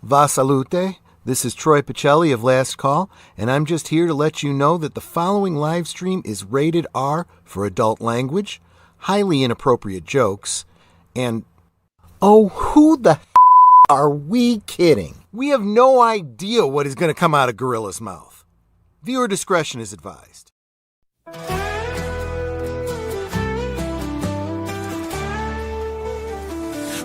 Va salute. This is Troy Pacelli of Last Call, and I'm just here to let you know that the following live stream is rated R for adult language, highly inappropriate jokes, and oh, who the are we kidding? We have no idea what is going to come out of Gorilla's mouth. Viewer discretion is advised.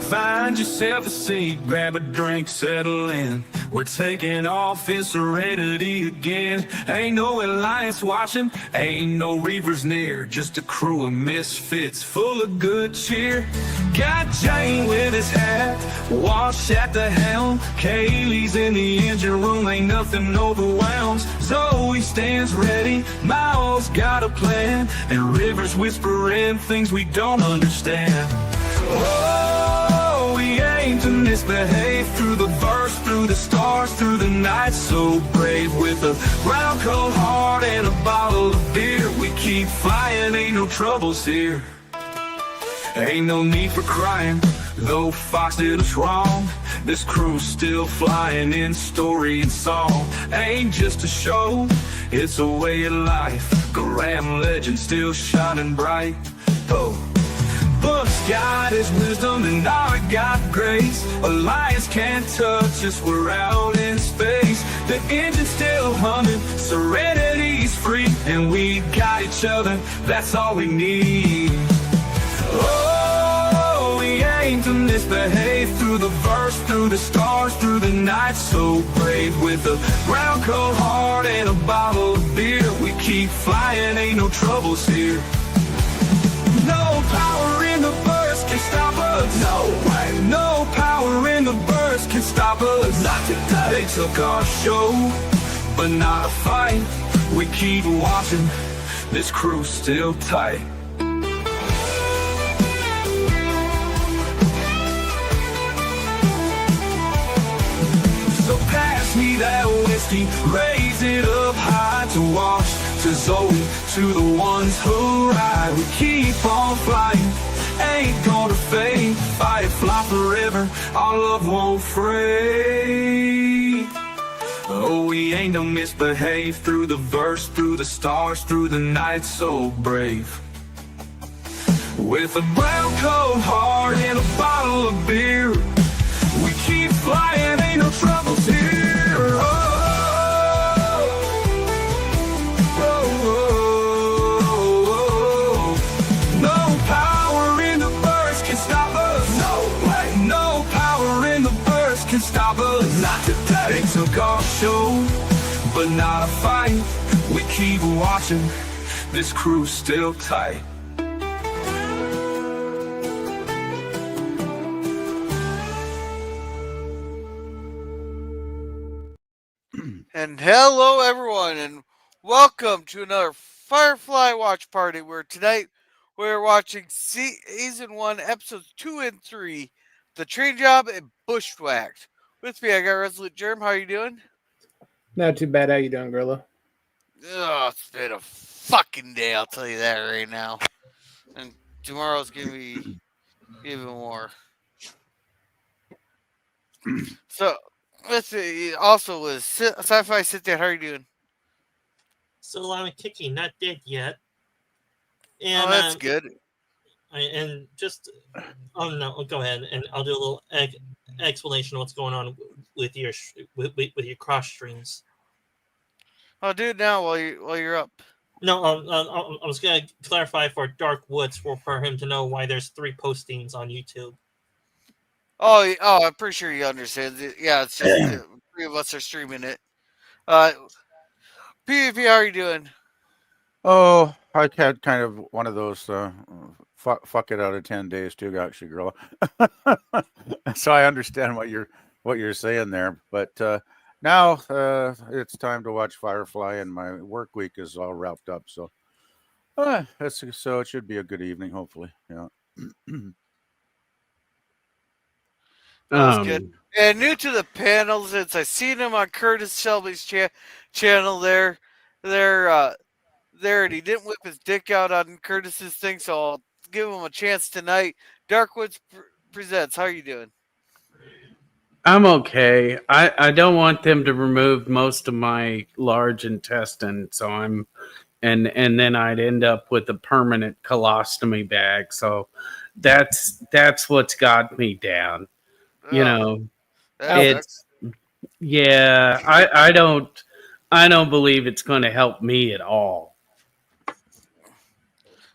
Find yourself a seat, grab a drink, settle in. We're taking off in Serenity again. Ain't no alliance watching, ain't no reavers near. Just a crew of misfits full of good cheer. Got Jayne with his hat, Wash at the helm. Kaylee's in the engine room, ain't nothing overwhelms. Zoe stands ready, Miles got a plan. And Rivers whispering things we don't understand. Oh, we aim to misbehave through the verse, through the stars, through the night. So brave with a Browncoat heart and a bottle of beer. We keep flying, ain't no troubles here. Ain't no need for crying, though Fox did us wrong. This crew's still flying in story and song. Ain't just a show, it's a way of life. Grand legend still shining bright. Oh, books got his wisdom and I got grace. Alliance can't touch us, we're out in space. The engine's still humming, Serenity's free. And we got each other, that's all we need. Oh, we aim to misbehave through the verse, through the stars, through the night. So brave with a Browncoat heart and a bottle of beer. We keep flying, ain't no troubles here. No power in the burst can stop us. No way. No power in the burst can stop us. Not today. They took our show, but not a fight. We keep watching, this crew's still tight. So pass me that whiskey, raise it up high to Wash, to Zoe, to the ones who ride. We keep on flying, ain't gonna fade. Firefly forever, our love won't fray. Oh, we ain't no misbehave through the verse, through the stars, through the night. So brave with a Browncoat heart and a bottle of beer. We keep flying, ain't no troubles here. Oh, oh, oh, oh. No power in the burst can stop us. No way. No power in the burst can stop us. Not today. They took our show, but not a fight. We keep watching, this crew's still tight. And hello everyone and welcome to another Firefly watch party where tonight we're watching season 1 episodes 2 and 3, The Train Job and Bushwhacked. With me I got Resolute Germ. How are you doing? Not too bad. How you doing, Gorilla? Oh, it's been a fucking day, I'll tell you that right now. And tomorrow's gonna be even more. So let's see, also with sci-fi sit down. How are you doing? So I'm kicking, not dead yet. And, oh, that's good. And just, oh no, go ahead, and I'll do a little explanation of what's going on with your cross streams. I'll do it now while you're up. No, I was gonna clarify for Dark Woods for him to know why there's 3 postings on YouTube. Oh, I'm pretty sure he understands it. Yeah, it's just the 3 of us are streaming it. PvP, how are you doing? Oh, I had kind of one of those fuck it out of 10 days too, actually, girl. So I understand what you're saying there, but now it's time to watch Firefly, and my work week is all wrapped up. So, so it should be a good evening, hopefully. Yeah. That was good. And new to the panel, since I seen him on Curtis Shelby's channel there, and he didn't whip his dick out on Curtis's thing, so I'll give him a chance tonight. Darkwoods presents. How are you doing? I'm okay. I don't want them to remove most of my large intestine, so and then I'd end up with a permanent colostomy bag. So that's what's got me down. You Oh, know, that sucks. it's yeah. I don't believe it's going to help me at all.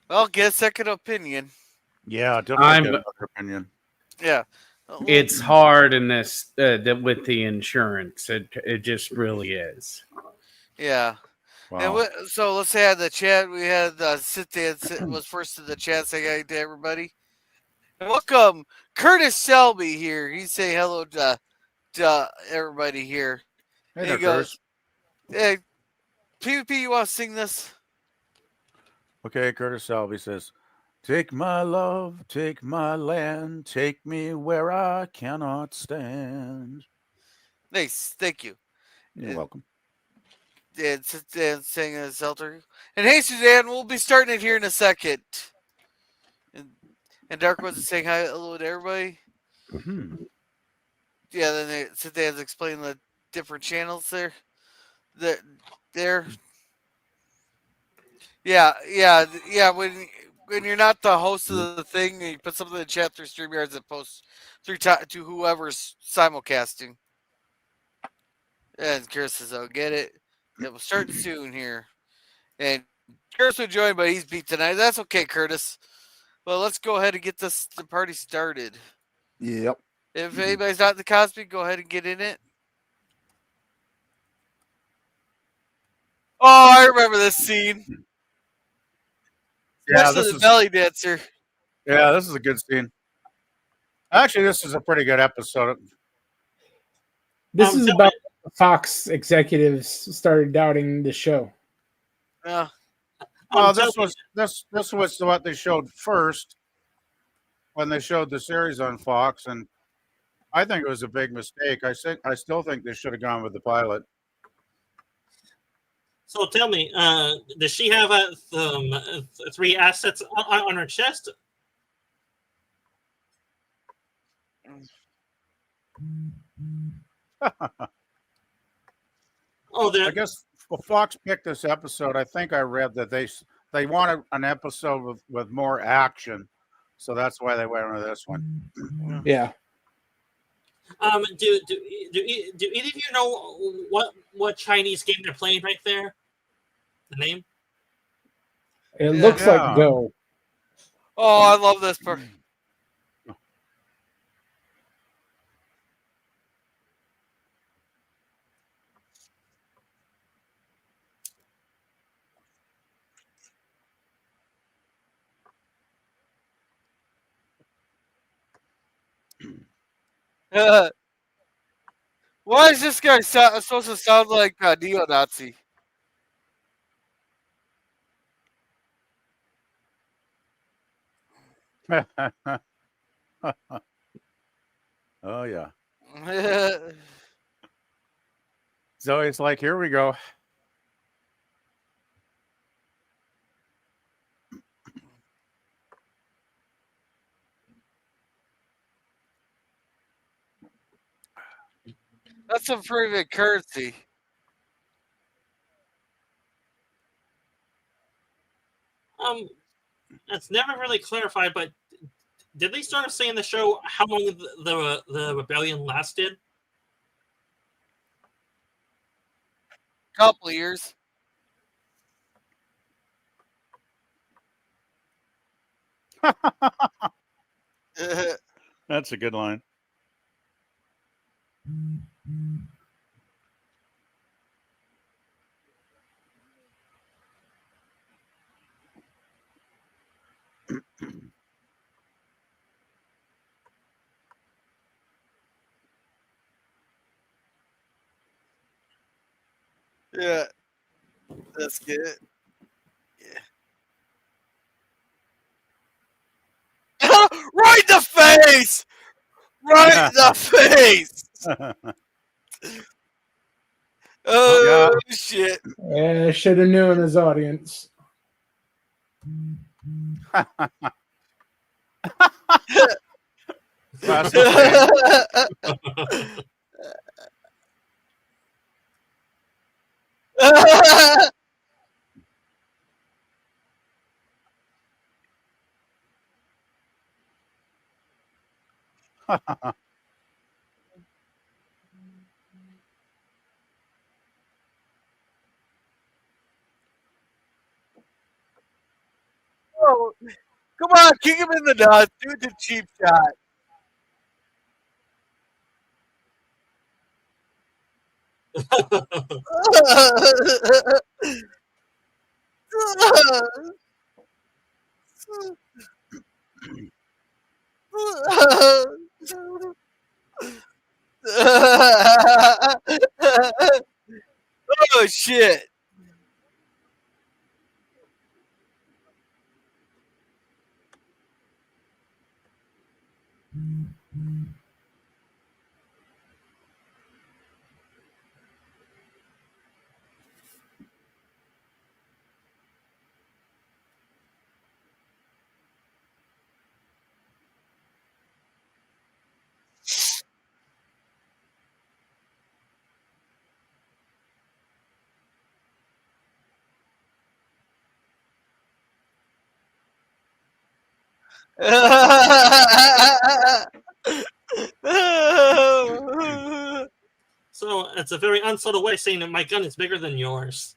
Well, get a second opinion. Yeah, definitely I'm. get another opinion. Yeah. Well, It's hard in this with the insurance. It just really is. yeah. And Wow. so let's say in the chat we had was first in the chat. Say hi to everybody. And welcome Curtis Selby here. He's saying hello to everybody here. Hey And there, he goes, Curtis. "Hey, PvP, you want to sing this?" Okay, Curtis Salby says, "Take my love, take my land, take me where I cannot stand." Nice, thank you. You're And, welcome. and sing a Zelter. And hey, Suzanne, we'll be starting it here in a second. And Dark was saying hi, hello to everybody. Hmm. Yeah, then Suzanne's explaining the different channels there. There. Yeah. When you're not the host of the thing, and you put something in the chat through StreamYards and post to whoever's simulcasting. And Chris says, "I'll get it. It will start soon here." And Chris will join, but he's beat tonight. That's okay, Curtis. Well, let's go ahead and get the party started. Yep. If anybody's not in the Cosby, go ahead and get in it. Oh, I remember this scene. Yeah, Especially this the is belly dancer. this is a good scene. Actually, this is a pretty good episode. This is tell about Fox executives started doubting the show. Yeah. Well, tell this was what they showed first when they showed the series on Fox, and I think it was a big mistake. I still think they should have gone with the pilot. So tell me, does she have three assets on her chest? Oh, I guess Fox picked this episode. I think I read that they wanted an episode with more action, so that's why they went with this one. Yeah. Do either of you know what Chinese game they're playing right there? The name? It looks Yeah. like Go. Oh, I love this part. Why is this guy supposed to sound like a neo-Nazi? Oh yeah. So it's like, here we go. That's some pretty big currency. It's never really clarified, but did they start saying the show how long the rebellion lasted? Couple years. That's a good line. Yeah, that's good. Yeah. Right in the face! Right in the face! Oh, shit. Yeah, should have known his audience. That's okay. Oh, come on, kick him in the nuts. Do the cheap shot. Oh shit. So it's a very unsubtle way of saying that my gun is bigger than yours.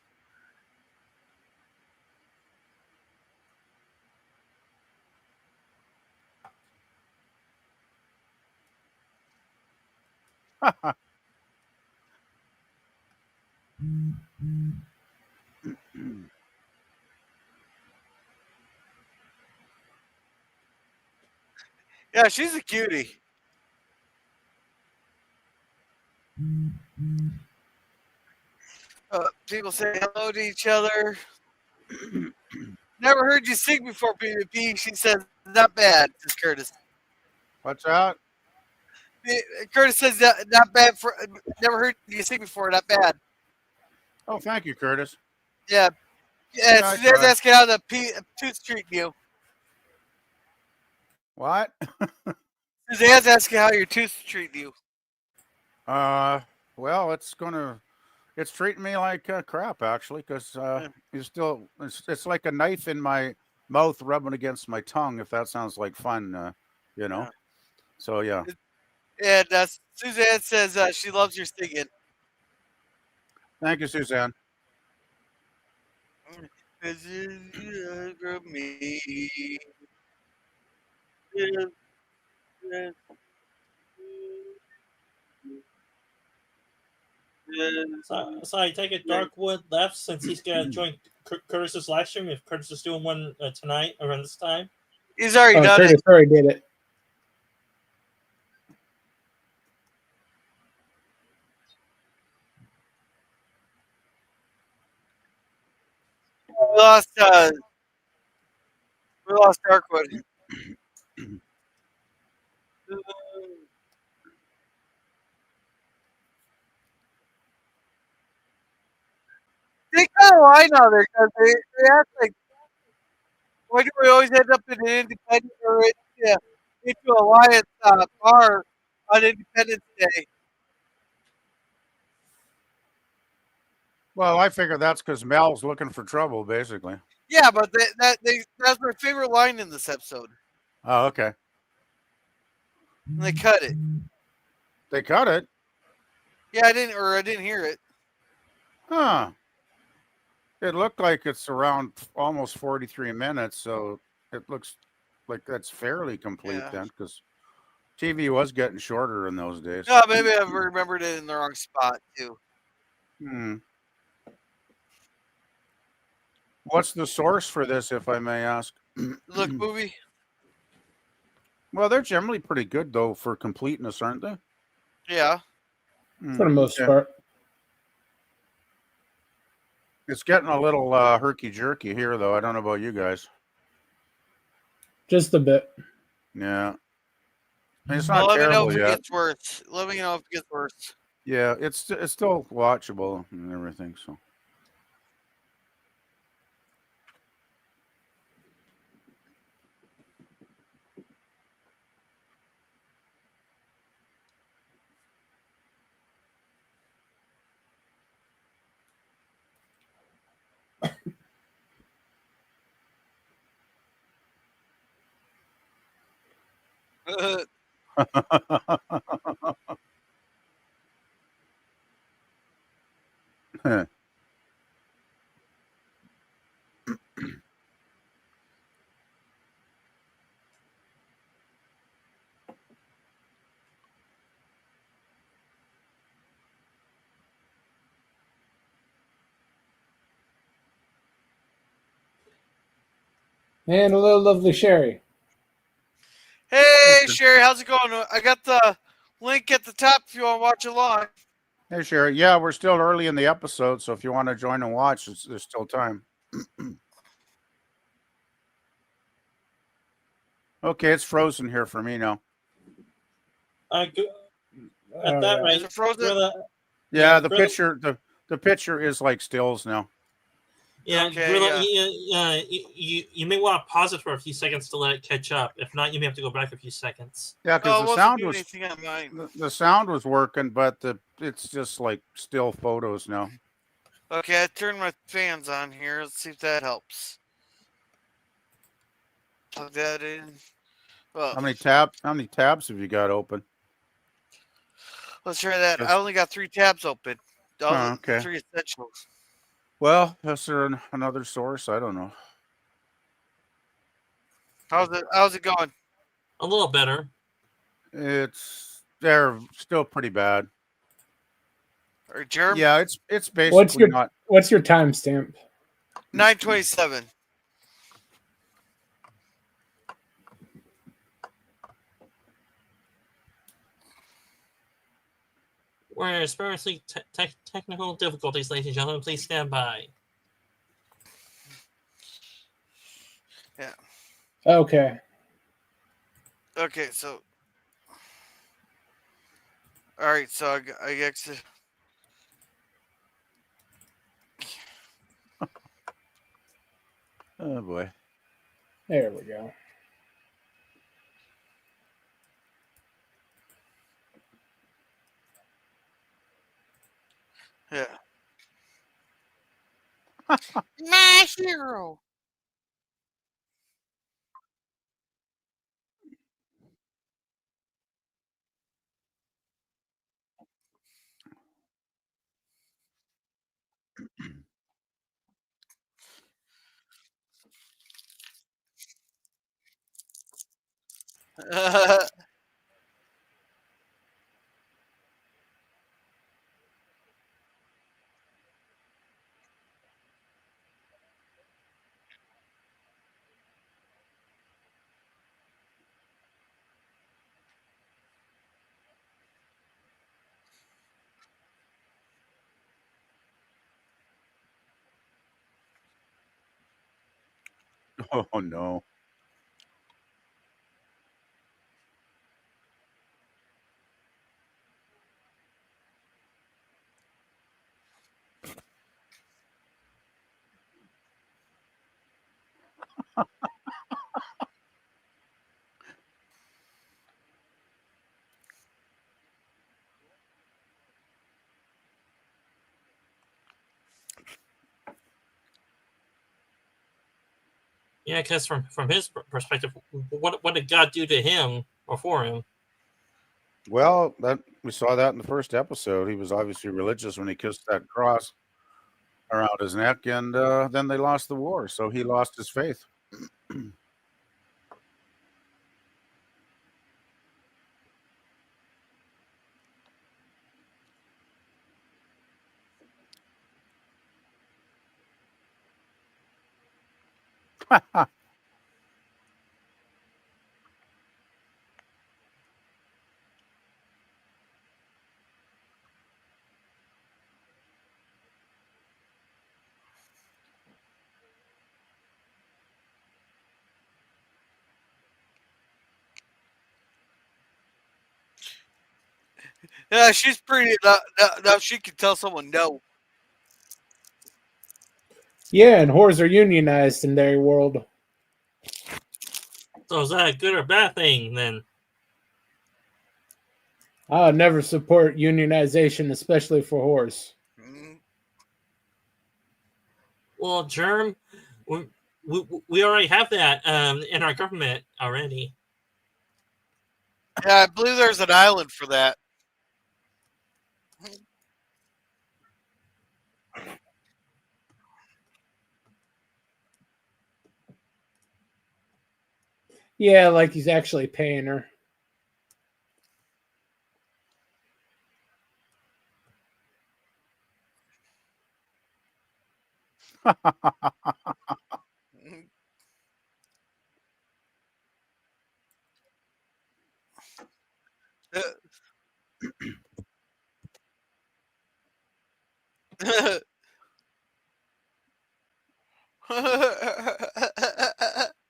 Yeah, she's a cutie. People say hello to each other. Never heard you sing before, PvP. She says, not bad, says Curtis. What's that? Curtis says, not bad for. Never heard you sing before, not bad. Oh, thank you, Curtis. Yeah. Yeah, Yeah, I Suzanne's tried. asking how the tooth treating you. What? Suzanne's asking how your tooth's treating you. Well, it's treating me like crap actually, because it's like a knife in my mouth rubbing against my tongue. If that sounds like fun, you know. Yeah. So yeah. And Suzanne says she loves your singing. Thank you, Suzanne. Me. So I take it Darkwood left since he's gonna join Curtis's live stream if Curtis is doing one tonight around this time. He's already done Curtis it. already did it. We lost Darkwood. They kind of lie now there because they act like, why do we always end up in an independent or into alliance bar on Independence Day? Well, I figure that's because Mel's looking for trouble, basically. Yeah, but that's my favorite line in this episode. Oh, okay. And they cut it. They cut it. Yeah, I didn't hear it. Huh. It looked like it's around almost 43 minutes, so it looks like that's fairly complete Yeah. then, because TV was getting shorter in those days. No, maybe I've remembered it in the wrong spot too. What's the source for this, if I may ask? Look, movie. Well, they're generally pretty good though for completeness, aren't they? Yeah. For the most Yeah. part. It's getting a little herky jerky here, though. I don't know about you guys. Just a bit. Yeah. I mean, it's Well, not let me know terrible if it yet. gets worse. Let me know if it gets worse. Yeah, it's still watchable and everything. So. And a little lovely Sherry. Hey, Sherry, how's it going? I got the link at the top if you want to watch it live. Hey, Sherry. Yeah, we're still early in the episode, so if you want to join and watch, there's still time. Okay, it's frozen here for me now. At Oh, that yeah. rate, Is it frozen? Gorilla, Yeah, the Gorilla- picture is like stills now. Yeah, Okay, Gorilla, yeah. you may want to pause it for a few seconds to let it catch up. If not, you may have to go back a few seconds. Yeah, Oh, because it the wasn't sound doing was anything on mine. the sound was working, but it's just like still photos now. Okay, I turned my fans on here. Let's see if that helps. Plug that in. Well, How many tabs have you got open? let's try that. Just- I only got 3 tabs open. All Oh, the okay. 3 essentials. Well, is there another source? I don't know. How's it going? A little better. They're still pretty bad. Or Germ? Yeah, it's basically not. What's your timestamp? 927. We're experiencing technical difficulties, ladies and gentlemen. Please stand by. Yeah. Okay. Okay, so. Alright, so I guess. Oh boy. There we go. Yeah. My hero. Oh no. Yeah, because from his perspective, what did God do to him or for him? Well, that we saw that in the first episode. He was obviously religious when he kissed that cross around his neck, and then they lost the war, so he lost his faith. Yeah, she's pretty. Now she can tell someone no. Yeah, and whores are unionized in their world. So is that a good or bad thing then? I would never support unionization, especially for whores. Mm. Well, Germ, we already have that in our government already. Yeah, I believe there's an island for that. Yeah, like he's actually paying her.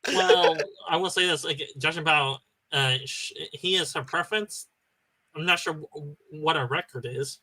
Well, I will say this: like, judging about he is her preference. I'm not sure what her record is.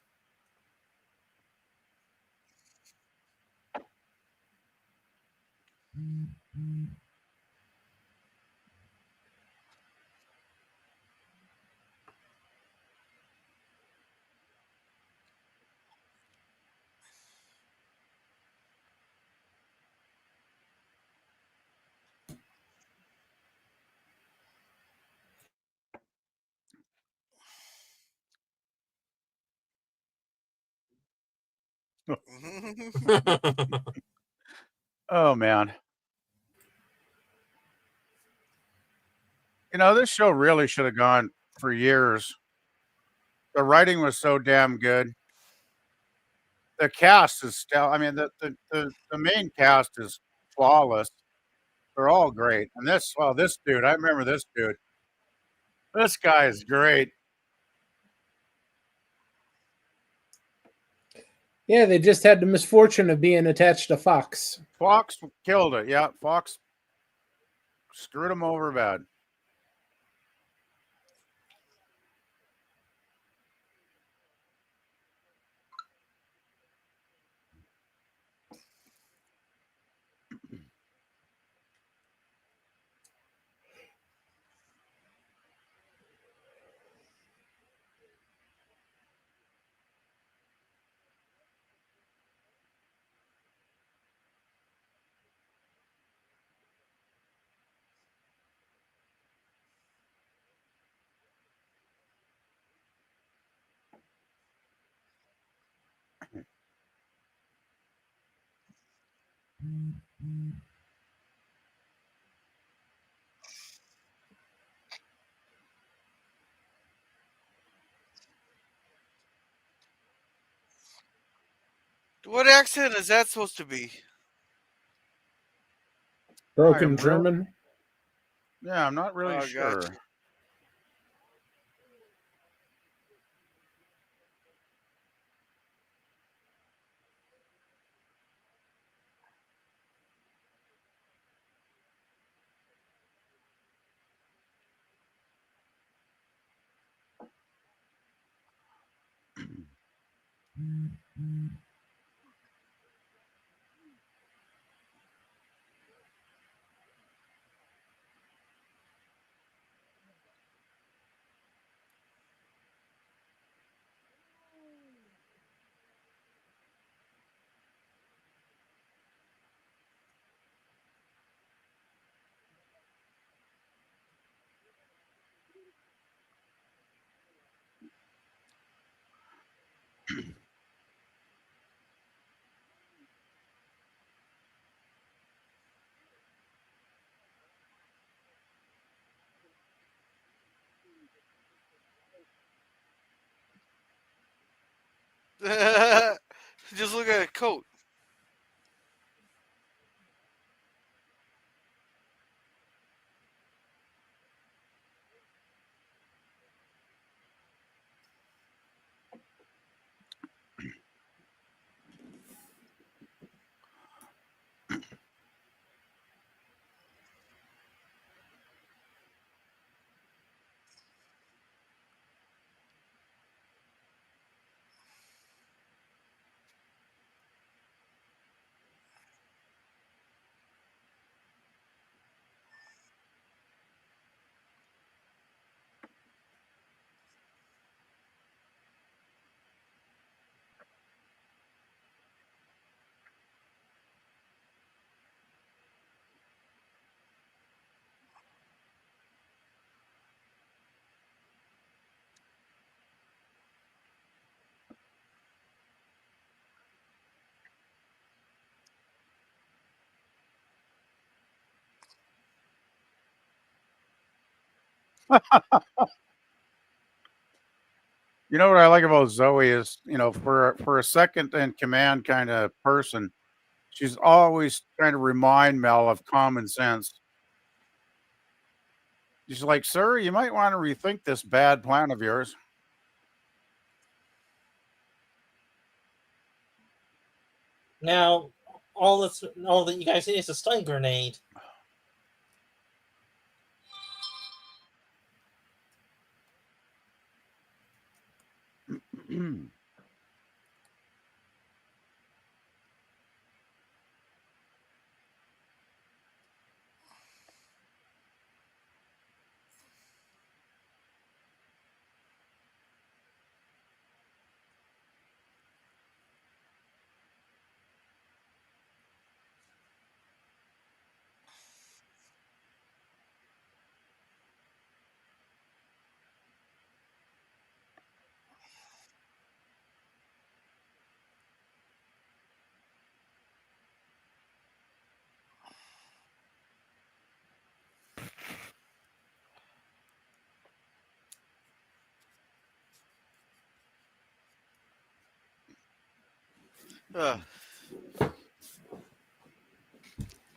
Oh man. This show really should have gone for years. The writing was so damn good. The cast is still, I mean, the main cast is flawless. They're all great. And this dude, I remember this dude. This guy is great. Yeah, they just had the misfortune of being attached to Fox. Fox killed it. Yeah, Fox screwed him over bad. What accent is that supposed to be? Broken German. Yeah, I'm not really sure. Gotcha. Just look at a coat. You know what I like about Zoe is, for a second in command kind of person, she's always trying to remind Mel of common sense. She's like, "Sir, you might want to rethink this bad plan of yours." Now, all that you guys need is a stun grenade.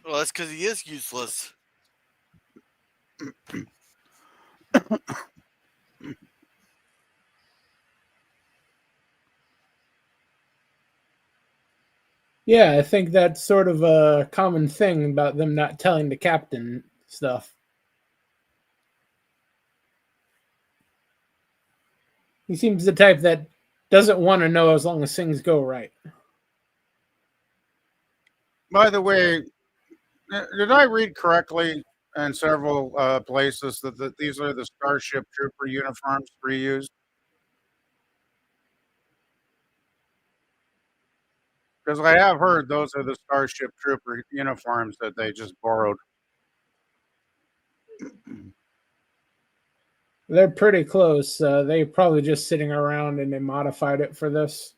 Well, that's because he is useless. Yeah, I think that's sort of a common thing about them not telling the captain stuff. He seems the type that doesn't want to know as long as things go right. By the way, did I read correctly in several places that these are the Starship Trooper uniforms reused? Because I have heard those are the Starship Trooper uniforms that they just borrowed. They're pretty close. They probably just sitting around and they modified it for this.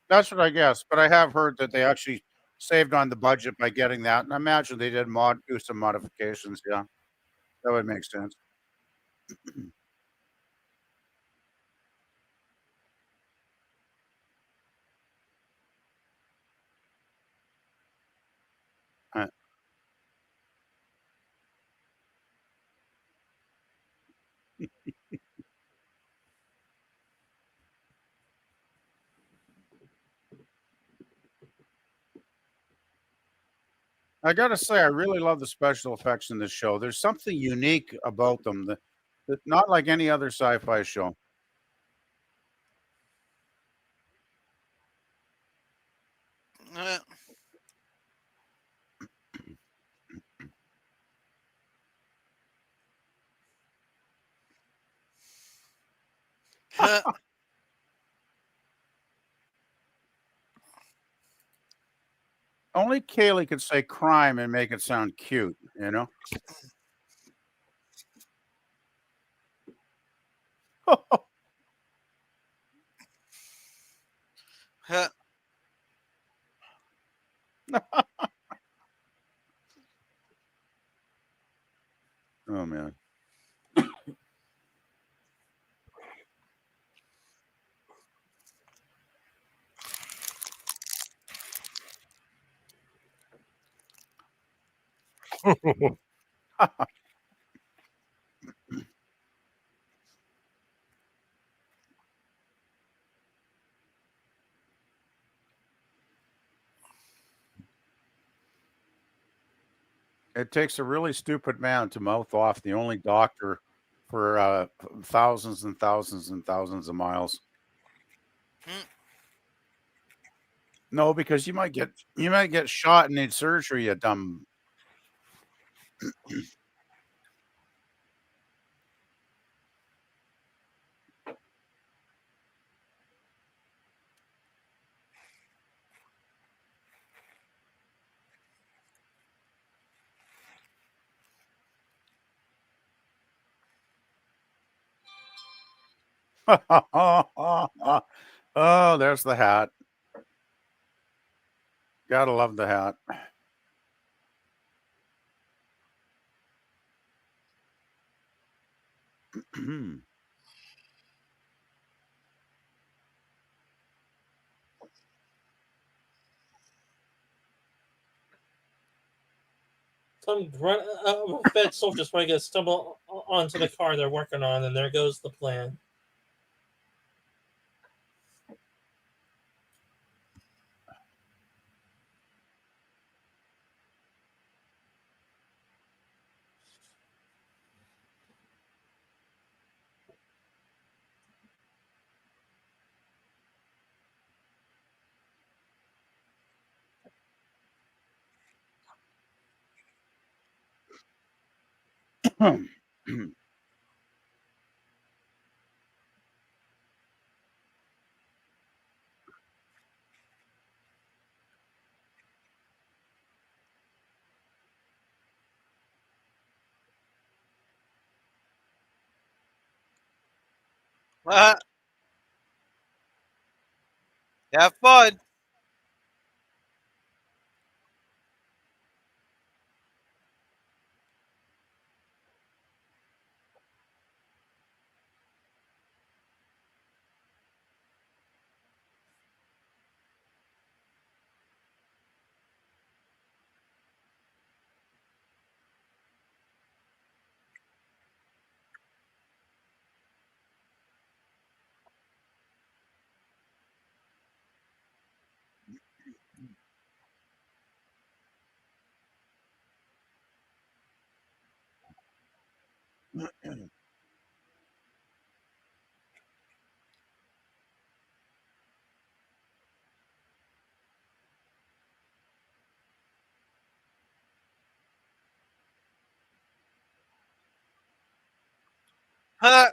That's what I guess. But I have heard that they actually saved on the budget by getting that, and I imagine they did do some modifications. Yeah, that would make sense. Uh, I gotta say, I really love the special effects in this show. There's something unique about them that not like any other sci-fi show. Uh, uh, Only Kaylee could say crime and make it sound cute, you know? uh, Oh man. It takes a really stupid man to mouth off the only doctor for thousands and thousands and thousands of miles. hmm. No, because you might get shot and need surgery, you dumb. Oh, there's the hat. Gotta love the hat. Some Fed soldiers probably gonna stumble onto the car they're working on, and there goes the plan. Have fun. Huh.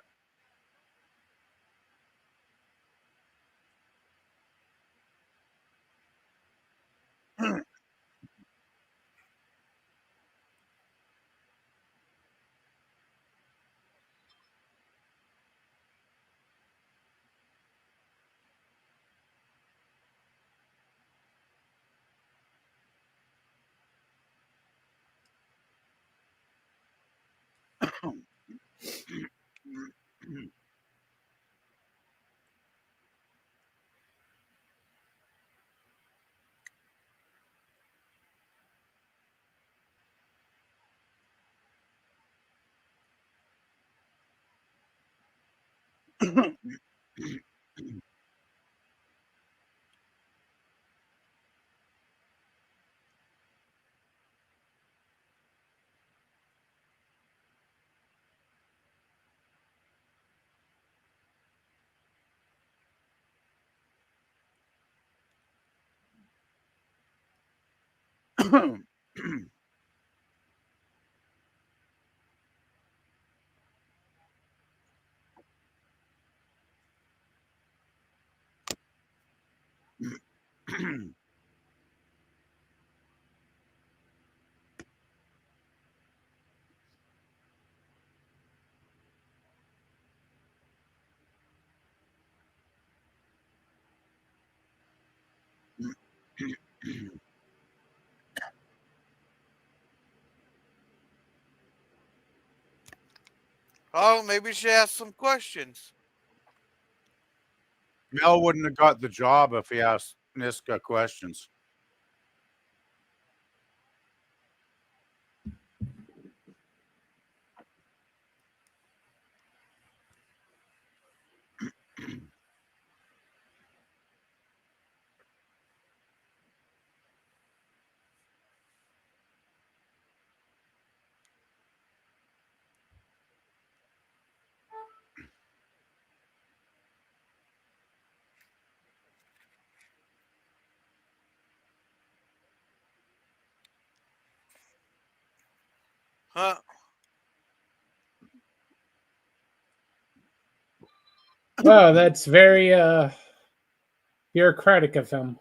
Oh, maybe she asked some questions. Mel wouldn't have got the job if he asked Niska questions. Huh. Wow, that's very bureaucratic of him.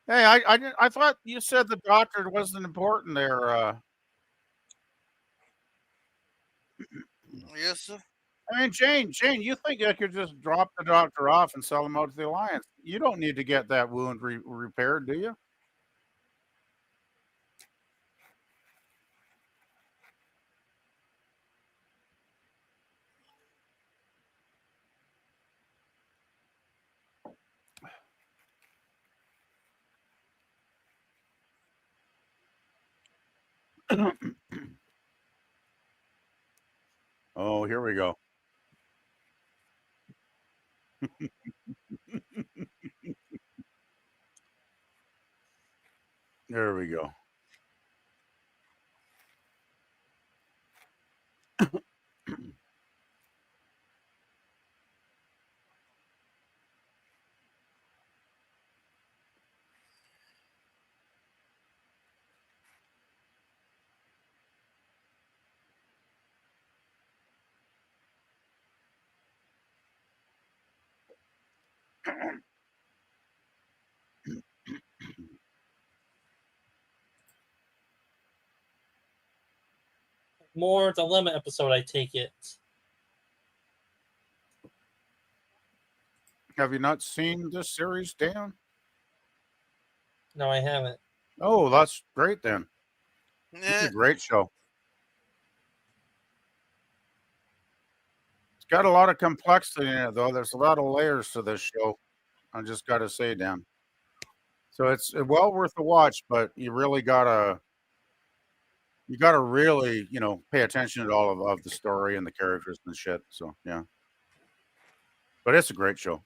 Hey, I thought you said the doctor wasn't important there. Yes, sir. I mean, Jayne, you think I could just drop the doctor off and sell him out to the Alliance? You don't need to get that wound repaired, do you? Oh, here we go. There we go. More dilemma episode, I take it. Have you not seen this series, Dan? No, I haven't. Oh, that's great then. It's Yeah. a great show. It's got a lot of complexity in it, though. There's a lot of layers to this show. I just got to say, Dan. So it's well worth a watch, but you gotta really, pay attention to all of the story and the characters and shit. So yeah, but it's a great show.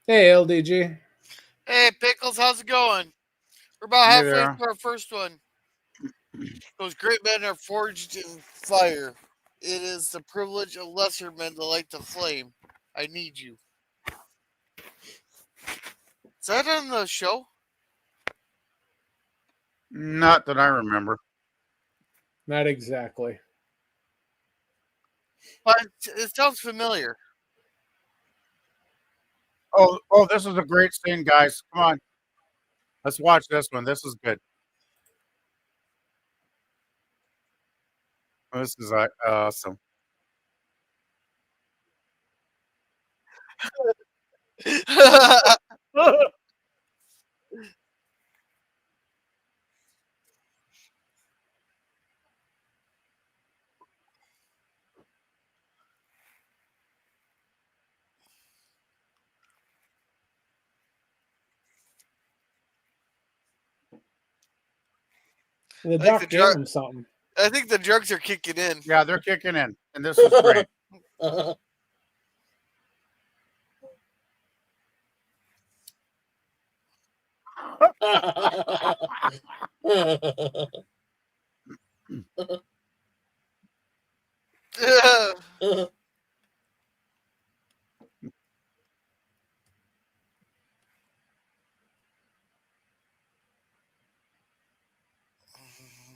Hey, LDG. Hey, Pickles, how's it going? We're about Hey halfway there. through our first one. Those great men are forged in fire. It is the privilege of lesser men to light the flame. I need you. Is that on the show? Not that I remember. Not exactly. But it sounds familiar. Oh, this is a great scene, guys. Come on, let's watch this one. This is good. This is awesome. The I think the doc gave him something. I think the drugs are kicking in. Yeah, they're kicking in, and this is great.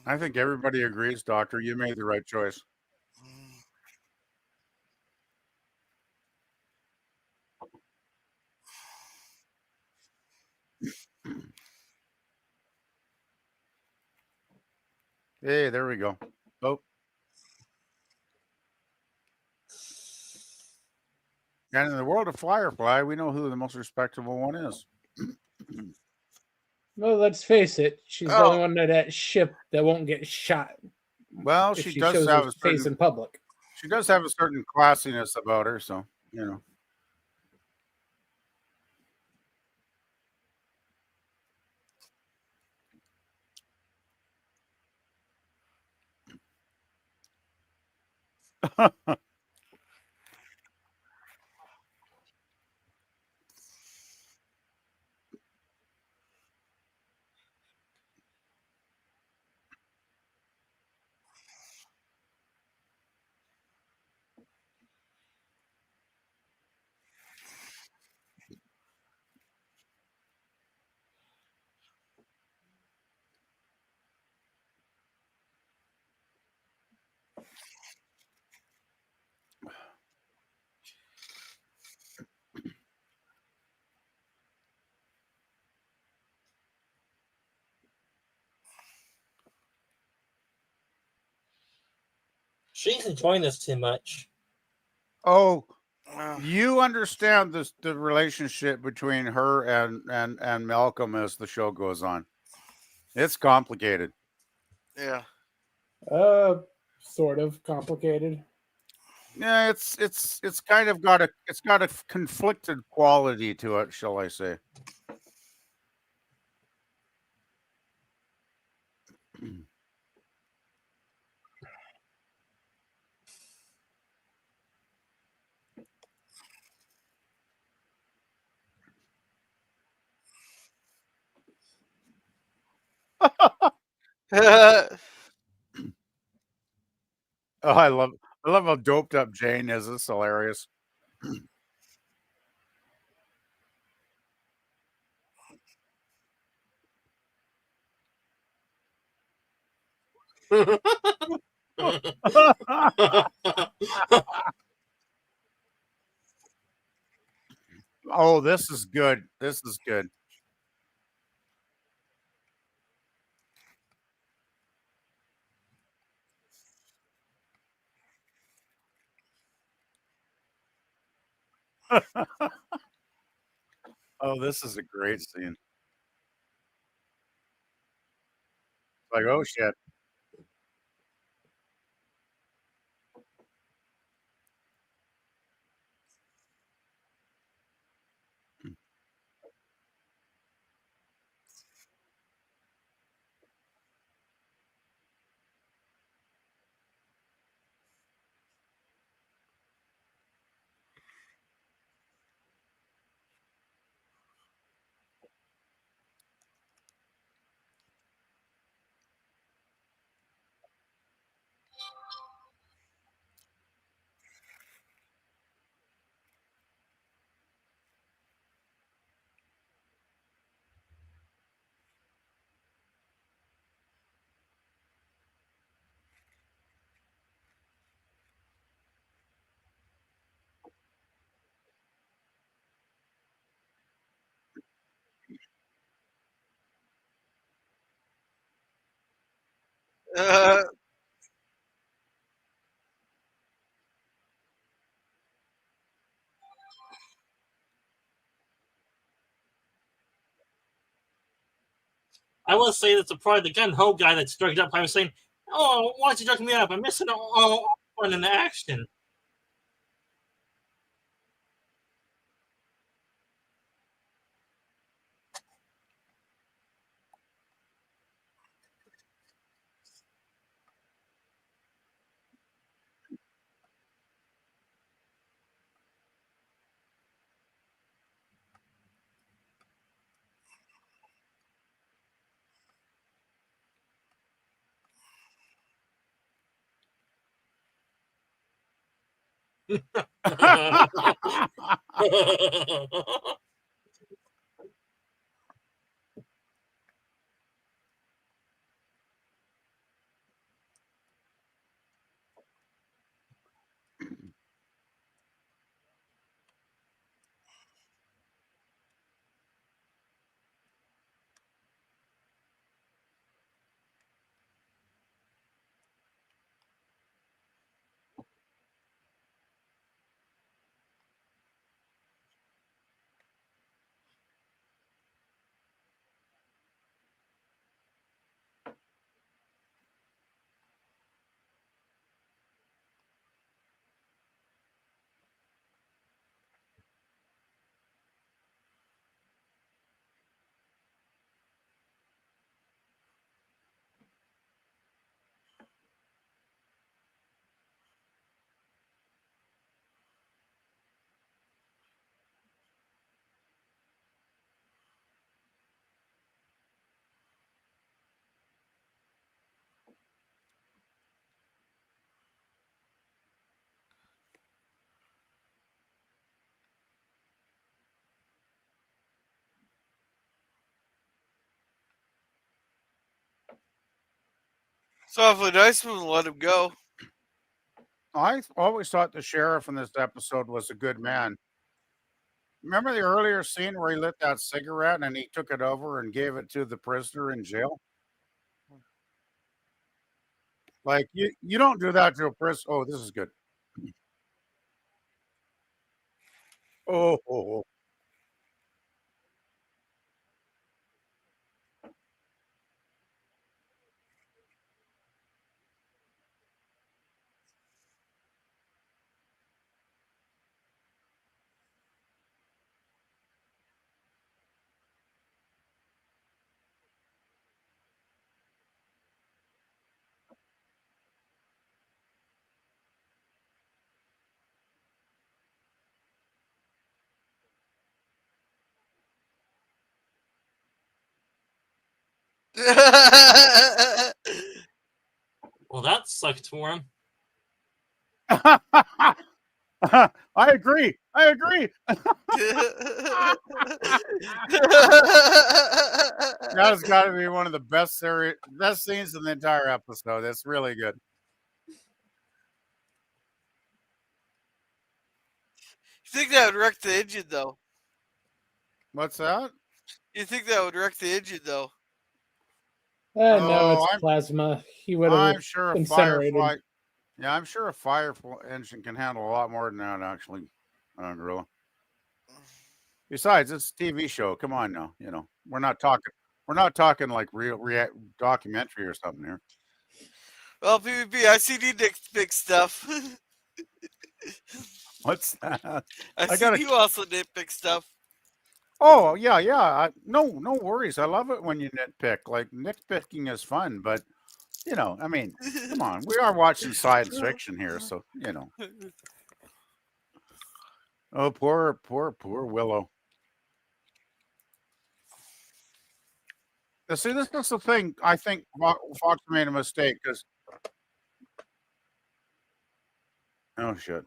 I think everybody agrees, Doctor. You made the right choice. Hey, there we go. Oh, and in the world of Firefly, we know who the most respectable one is. Well, let's face it. She's the Oh. only one at that ship that won't get shot Well, if she she does shows have her a face certain in public. she does have a certain classiness about her, so you know. She's enjoying this too much. Oh, you understand the relationship between her and Malcolm as the show goes on. It's complicated. Yeah. Sort of complicated. Yeah, it's kind of got a conflicted quality to it, shall I say? Oh, I love how doped up Jayne is. It's hilarious. Oh, this is good. This is good. Oh, this is a great scene. Like, oh shit. I will say that probably the gun ho guy that's drugged up. I was saying, "Oh, why don't you drug me up? I'm missing all fun in the action." It's awfully nice of him to let him go. I always thought the sheriff in this episode was a good man. Remember the earlier scene where he lit that cigarette and he took it over and gave it to the prisoner in jail? Like you don't do that to a prisoner. Oh, this is good. Oh. Well, that sucked for him. I agree. That has got to be one of the best scenes in the entire episode. That's really good. You think that would wreck the engine, though? What's that? You think that would wreck the engine, though? No, Oh, it's plasma. He would have I'm sure a incinerated. Firefly. Yeah, I'm sure a Firefly engine can handle a lot more than that. Actually, Gorilla. Besides, it's a TV show. Come on now, we're not talking like real documentary or something here. Well, PvP, I see you nitpick stuff. What's that? I see you also nitpick stuff. Oh yeah. No worries. I love it when you nitpick. Like nitpicking is fun, but I mean, come on. We are watching science fiction here, so Oh, poor Willow. See, this is the thing. I think Fox made a mistake because. Oh shit.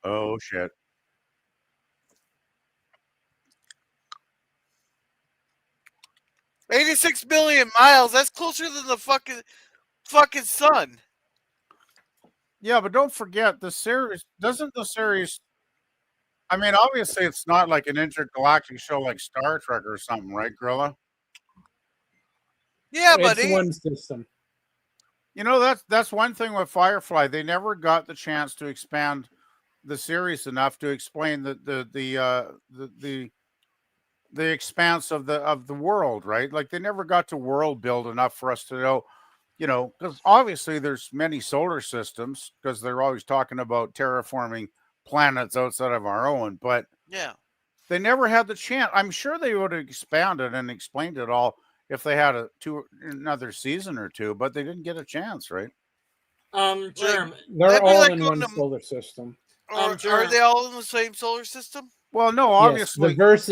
Oh shit. 86 million miles. That's closer than the fucking sun. Yeah, but don't forget the series. Doesn't the series? I mean, obviously, it's not like an intergalactic show like Star Trek or something, right, Gorilla? Yeah, It's buddy. one system. You know, that's one thing with Firefly. They never got the chance to expand the series enough to explain the expanse of the world, right? Like they never got to world build enough for us to know, because obviously there's many solar systems because they're always talking about terraforming planets outside of our own, but Yeah. they never had the chance. I'm sure they would have expanded and explained it all if they had another season or two, but they didn't get a chance, right? Germ, They're That'd be all like in going one to, solar system. or are Germ, they all in the same solar system? Well, no, Yes, the obviously verse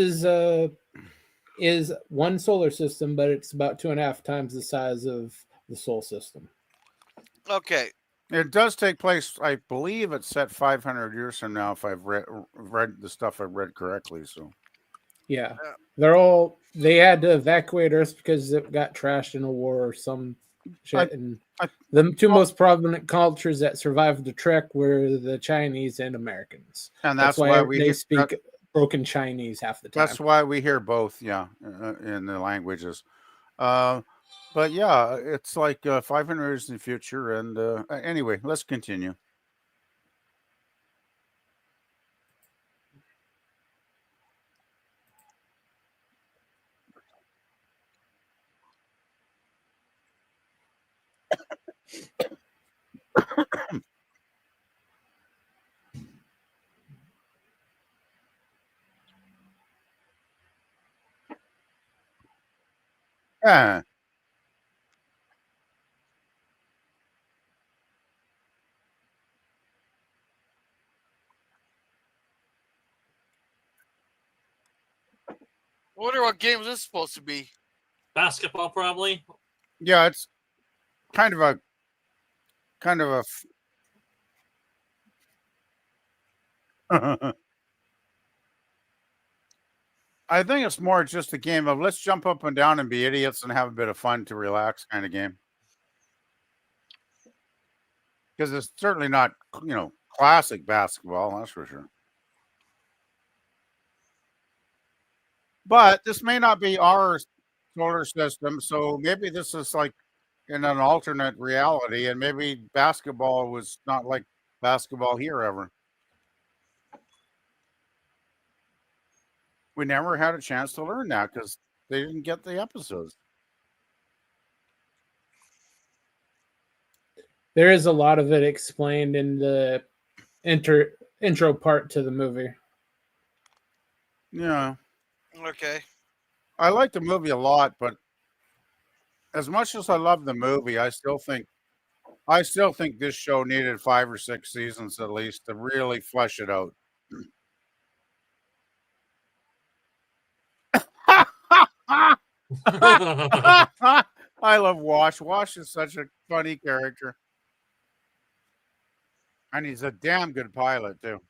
is one solar system, but it's about 2.5 times the size of the Sol system. Okay. it does take place. I believe it's set 500 years from now, if I've read the stuff I've read correctly. So Yeah, Yeah. they had to evacuate Earth because it got trashed in a war or some shit. And I, the two well, most prominent cultures that survived the trek were the Chinese and Americans. and That's that's why why we they hear speak broken Chinese half the time. that's why we hear both, yeah, in the languages. Uh, but yeah, it's like 500 years in the future. And anyway, let's continue. Yeah. I wonder what game this is supposed to be. basketball probably. Yeah, it's kind of a kind of a. I think it's more just a game of let's jump up and down and be idiots and have a bit of fun to relax kind of game. Because it's certainly not, classic basketball, that's for sure. But this may not be our solar system, so maybe this is like in an alternate reality, and maybe basketball was not like basketball here ever. We never had a chance to learn that because they didn't get the episodes. There is a lot of it explained in the intro part to the movie. Yeah. Okay. I like the movie a lot, but as much as I love the movie, I still think this show needed 5 or 6 seasons at least to really flesh it out. I love Wash. Wash is such a funny character. And he's a damn good pilot, too.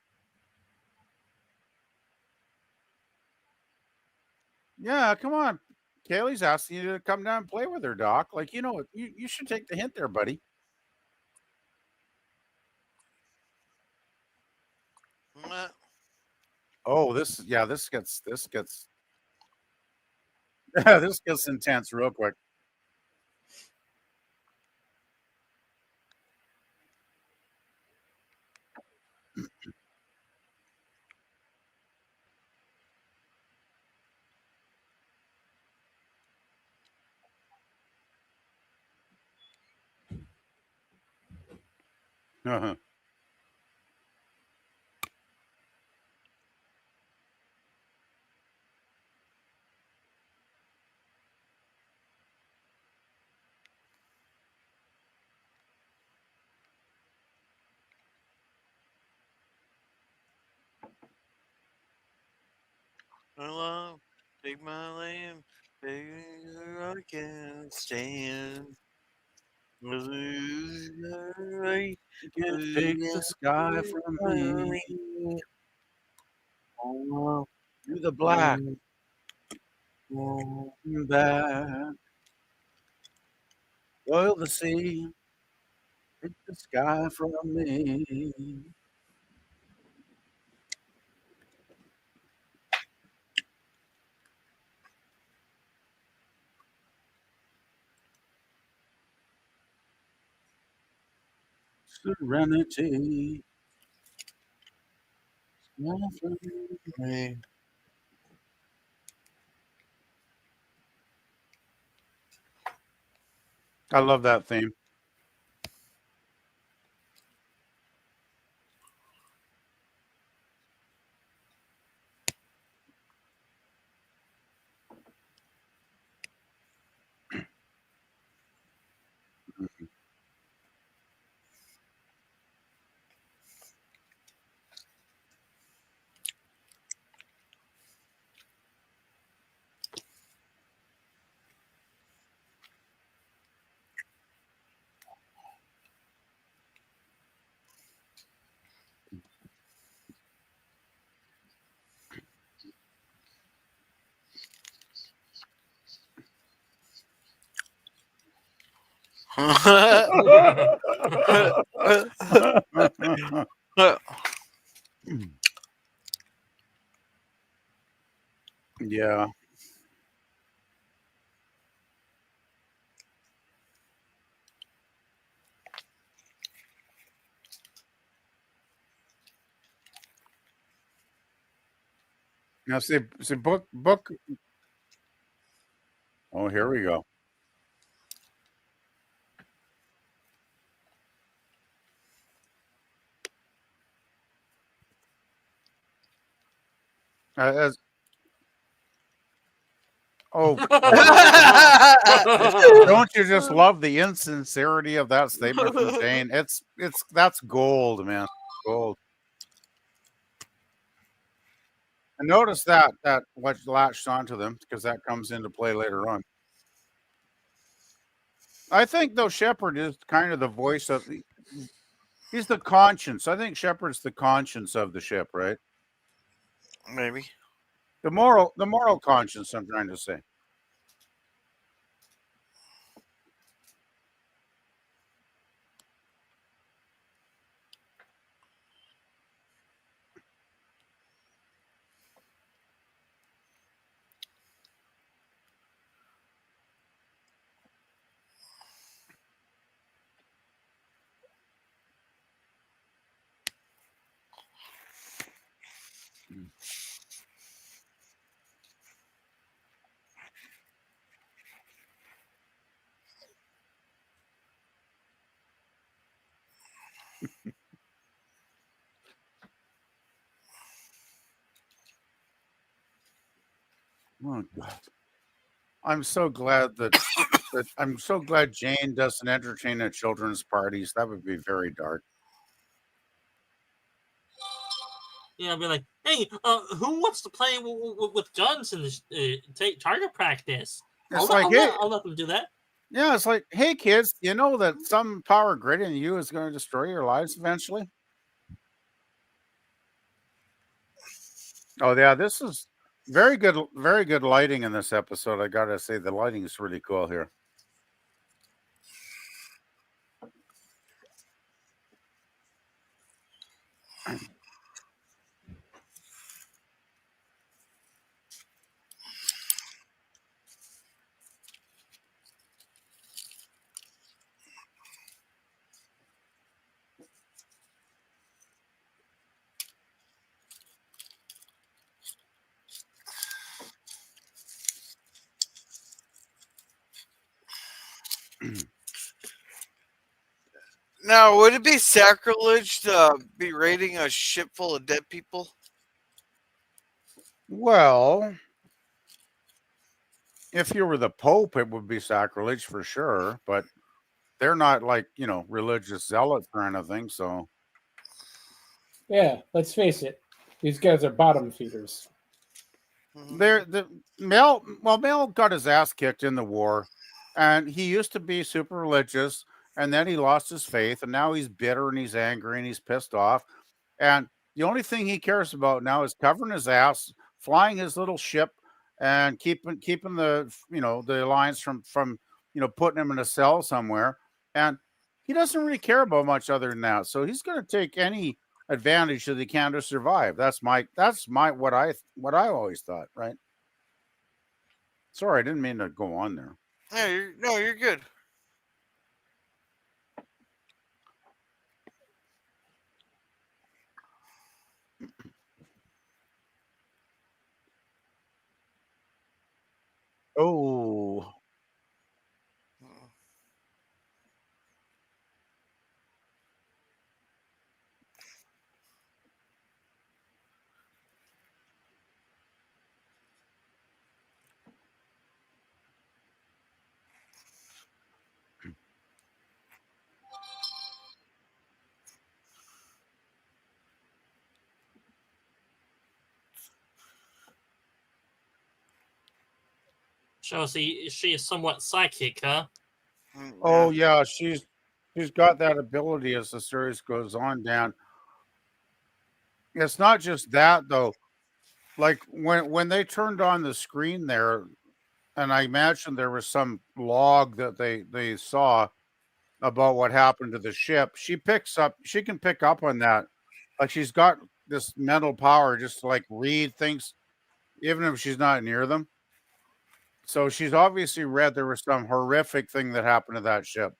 Yeah, come on. Kaylee's asking you to come down and play with her, Doc. Like, you should take the hint there, buddy. Uh, Oh, this gets this gets intense real quick. Uh-huh. Hello, take my land, baby, I can stand. Right, You can't take the sky from me. Oh, through the black back. Oil the sea, take the sky from me. Serenity. I love that theme. Yeah. Now see book. Oh, here we go. As, oh, don't you just love the insincerity of that statement from Jayne? It's that's gold, man. Gold. And notice that what latched onto them because that comes into play later on. I think though Shepard is kind of the voice of he's the conscience. I think Shepard's the conscience of the ship, right? Maybe. The moral conscience. I'm trying to say. Oh God. I'm so glad that I'm so glad Jayne doesn't entertain at children's parties. That would be very dark. Yeah, I'd be like, hey, who wants to play with guns in this take target practice? It's like, hey, I'll let them do that. yeah, it's like, hey, kids, you know that some power grid in you is going to destroy your lives eventually. Oh yeah, this is very good lighting in this episode. I gotta say, the lighting is really cool here. Now, would it be sacrilege to be raiding a ship full of dead people? Well, if you were the Pope, it would be sacrilege for sure, but they're not like, religious zealots or anything, so Yeah, let's face it. These guys are bottom feeders. Mel got his ass kicked in the war, and he used to be super religious, and then he lost his faith, and now he's bitter and he's angry and he's pissed off. And the only thing he cares about now is covering his ass, flying his little ship, and keeping the alliance from putting him in a cell somewhere. And he doesn't really care about much other than that. So he's going to take any advantage that he can to survive. That's my what I always thought. Right. Sorry, I didn't mean to go on there. Yeah, you're good. So she is somewhat psychic, huh? Oh yeah, she's got that ability as the series goes on, Dan. It's not just that though. Like when they turned on the screen there, and I imagine there was some log that they saw about what happened to the ship. She can pick up on that. Like she's got this mental power just to like read things, even if she's not near them. So she's obviously read there was some horrific thing that happened to that ship.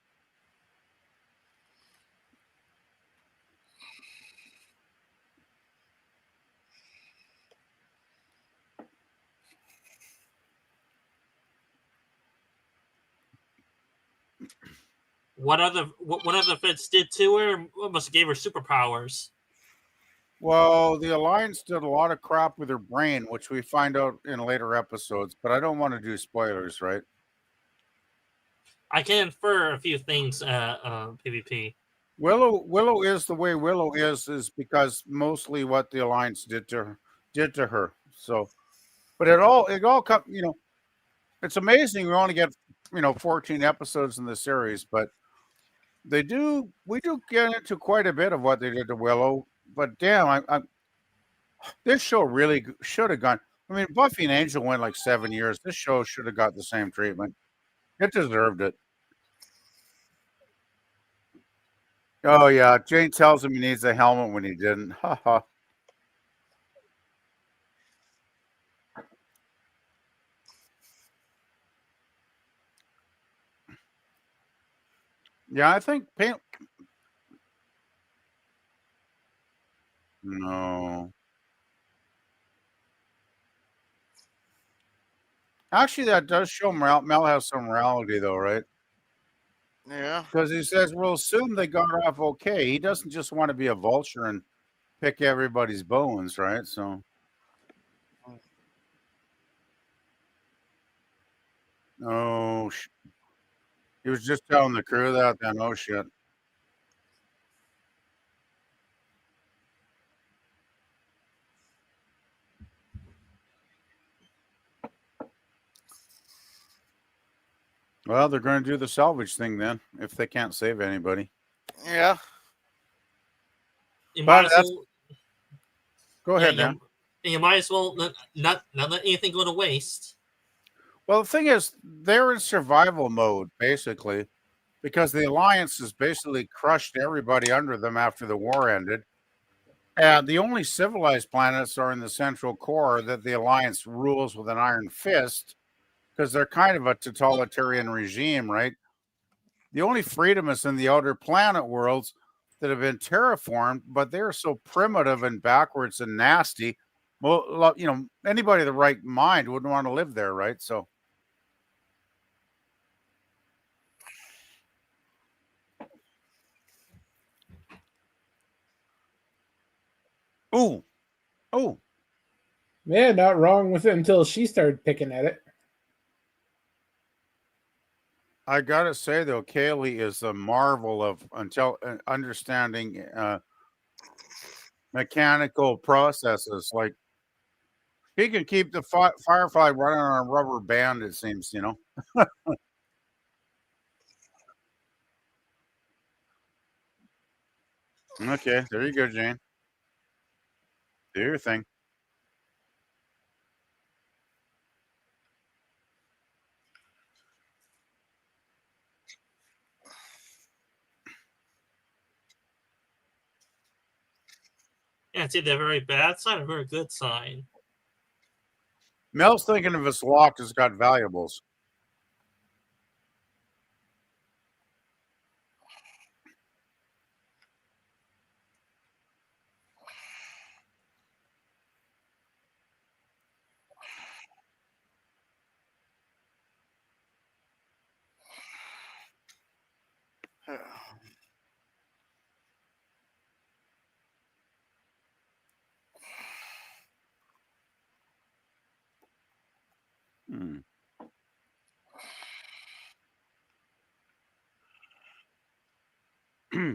What other fits did to her? Must have gave her superpowers. Well, the Alliance did a lot of crap with her brain, which we find out in later episodes, but I don't want to do spoilers, right? I can infer a few things, PvP. Willow is the way Willow is because mostly what the Alliance did to her. So, but it all come, it's amazing we only get 14 episodes in the series, but we do get into quite a bit of what they did to Willow. But damn, this show really should have gone. I mean, Buffy and Angel went like 7 years. This show should have got the same treatment. It deserved it. Oh yeah, Jayne tells him he needs a helmet when he didn't. Ha ha. Yeah, I think no. Actually, that does show Mel has some morality, though, right? Yeah. Because he says, "We'll assume they got off okay." He doesn't just want to be a vulture and pick everybody's bones, right? So, oh, he was just telling the crew that. Then, oh shit. Well, they're going to do the salvage thing then if they can't save anybody. Yeah. You But might as that's- well. Go ahead, man. You might as well not let anything go to waste. Well, the thing is, they're in survival mode basically, because the Alliance has basically crushed everybody under them after the war ended. And the only civilized planets are in the central core that the Alliance rules with an iron fist because they're kind of a totalitarian regime, right? The only freedom is in the outer planet worlds that have been terraformed, but they're so primitive and backwards and nasty. Well, anybody of the right mind wouldn't want to live there, right? So, oh, Yeah, not wrong with it until she started picking at it. I gotta say though, Kaylee is a marvel of understanding mechanical processes. Like he can keep the Firefly running on a rubber band. It seems, Okay, there you go, Jayne. Do your thing. Yeah, it's either a very bad sign or a very good sign. Mel's thinking if it's locked, it's got valuables. Hmm.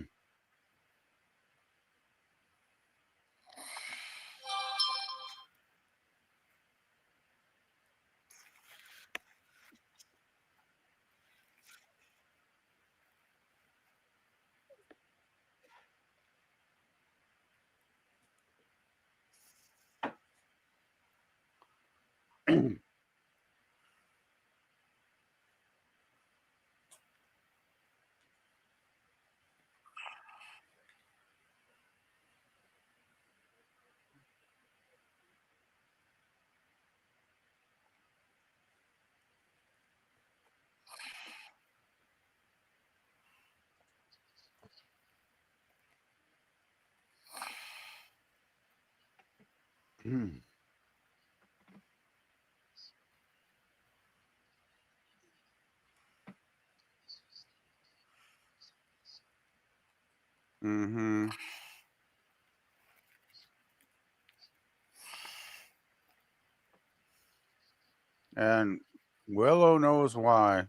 Mm-hmm. And Willow knows why.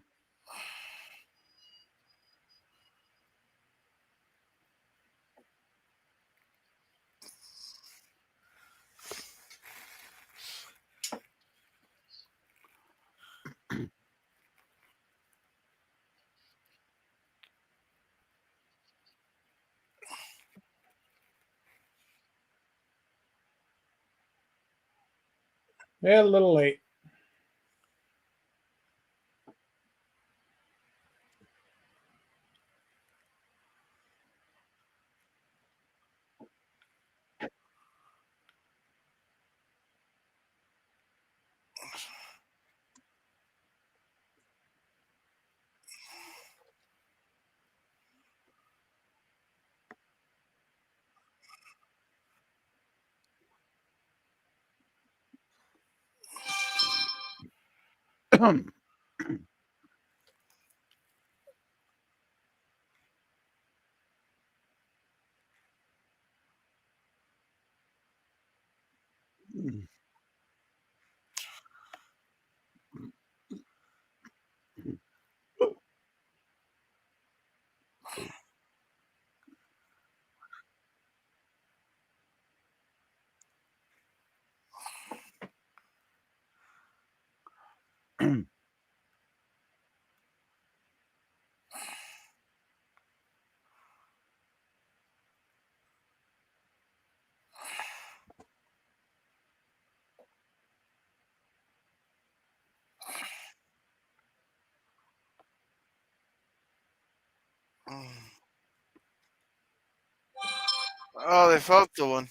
Yeah, a little late. Oh, they felt the one.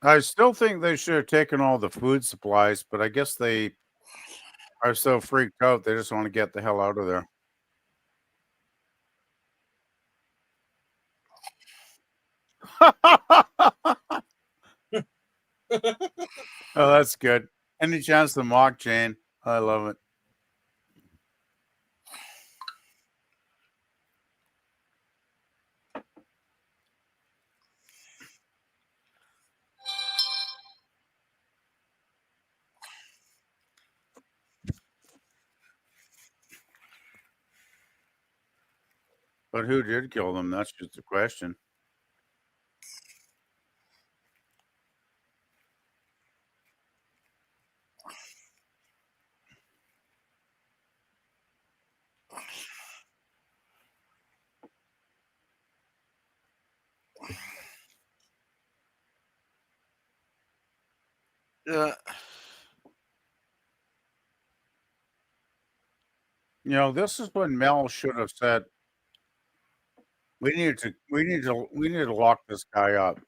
I still think they should have taken all the food supplies, but I guess they are so freaked out they just want to get the hell out of there. Oh, that's good. Any chance to mock Jayne? I love it. But who did kill them? That's just the question. Yeah. You know, this is when Mel should have said, we need to lock this guy up.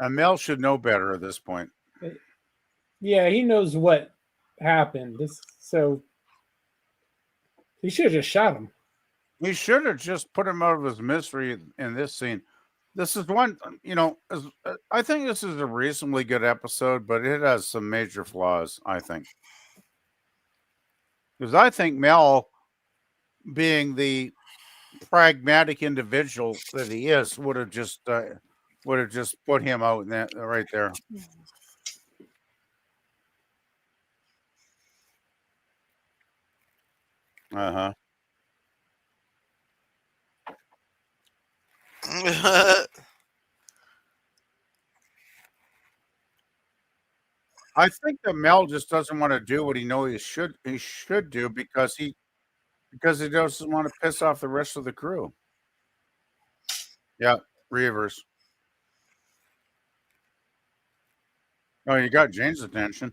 And Mel should know better at this point. Yeah, he knows what happened. So he should have just shot him. He should have just put him out of his misery in this scene. This is one, I think this is a reasonably good episode, but it has some major flaws, I think. Because I think Mel, being the pragmatic individual that he is, would have just put him out in that right there. Uh-huh. I think that Mel just doesn't want to do what he knows he should do because he doesn't want to piss off the rest of the crew. Yeah, Reavers. Oh, you got Jayne's attention.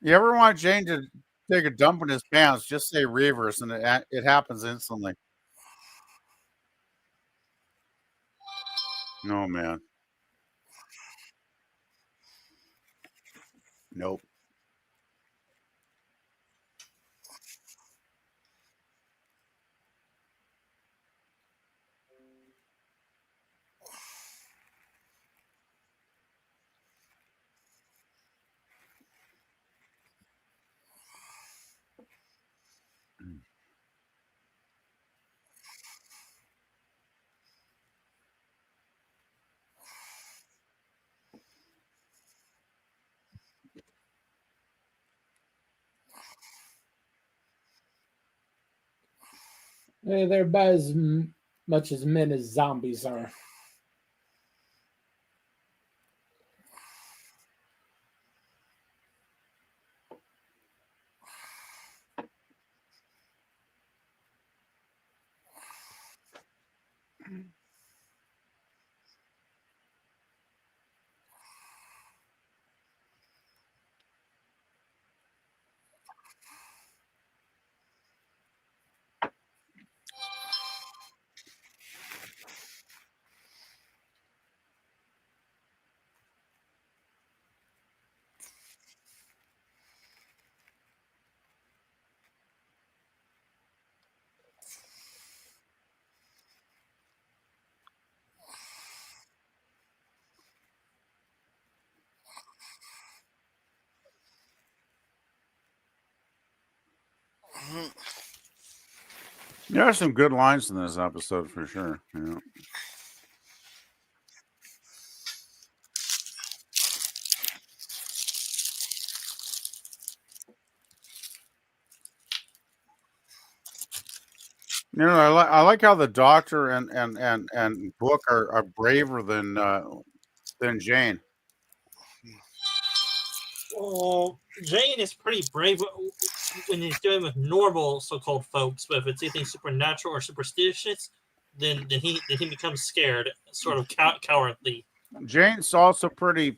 You ever want Jayne to take a dump in his pants? Just say Reavers, and it happens instantly. No, man. Nope. They're about as much as men as zombies are. There are some good lines in this episode for sure. Yeah. You know, I like how the Doctor and Book are braver than Jayne. Well, Jayne is pretty brave when he's dealing with normal so-called folks, but if it's anything supernatural or superstitious, then he becomes scared, sort of cowardly. Jayne's also pretty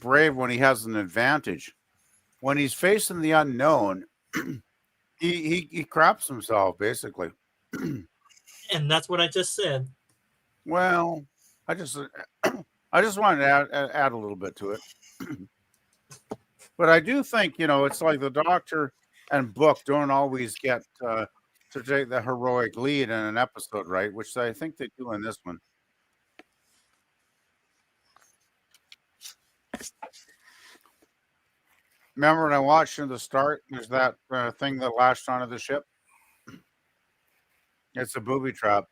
brave when he has an advantage. When he's facing the unknown, he craps himself basically. And that's what I just said. Well, I just wanted to add a little bit to it. But I do think, you know, it's like the Doctor and Book don't always get to take the heroic lead in an episode, right? Which I think they do in this one. Remember when I watched in the start, there's that thing that lashed onto the ship? It's a booby trap.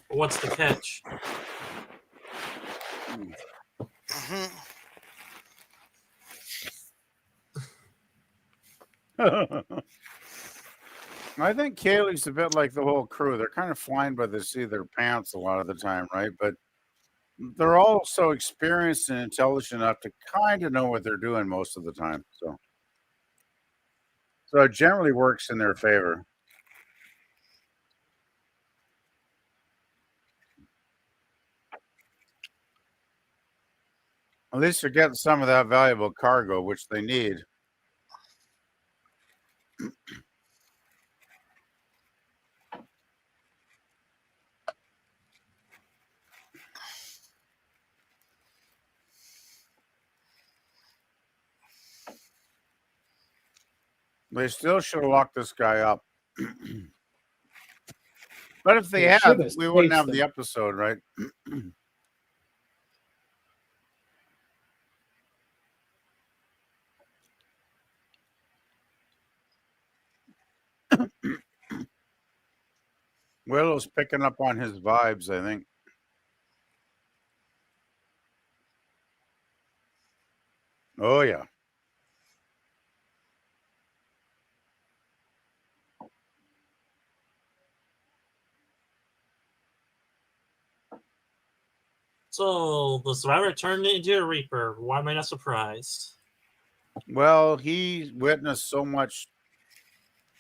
What's the catch? I think Kaylee's a bit like the whole crew. They're kind of flying by the seat of their pants a lot of the time, right? But they're all so experienced and intelligent enough to kind of know what they're doing most of the time. So it generally works in their favor. At least they're getting some of that valuable cargo, which they need. They still should have locked this guy up. But if they They had, should've we wouldn't have staged the them. episode, right? Willow's picking up on his vibes, I think. Oh, yeah. So the survivor turned into a reaper. Why am I not surprised? Well, he witnessed so much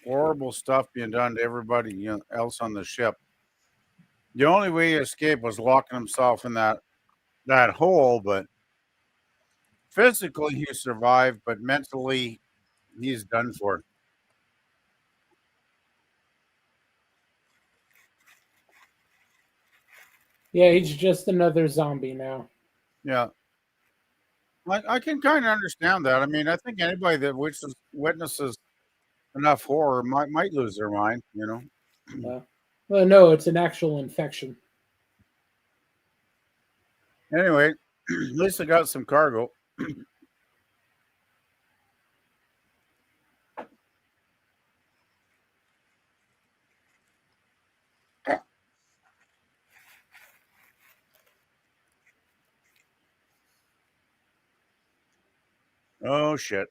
horrible stuff being done to everybody else on the ship. The only way he escaped was locking himself in that hole, but physically he survived, but mentally he's done for. Yeah, he's just another zombie now. Yeah. I can kind of understand that. I mean, I think anybody that witnesses enough horror might lose their mind, you know. Well, no, it's an actual infection. Anyway, at least I got some cargo. Oh shit.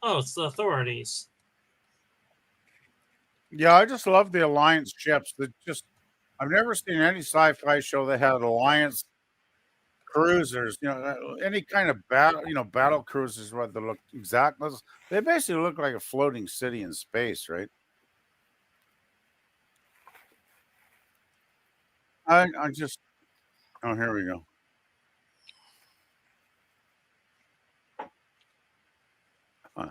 Oh, it's the authorities. Yeah, I just love the Alliance ships. That just I've never seen any sci-fi show that had Alliance cruisers. You know, any kind of battle cruisers. What they look exactly? They basically look like a floating city in space, right? I just oh here we go. Huh.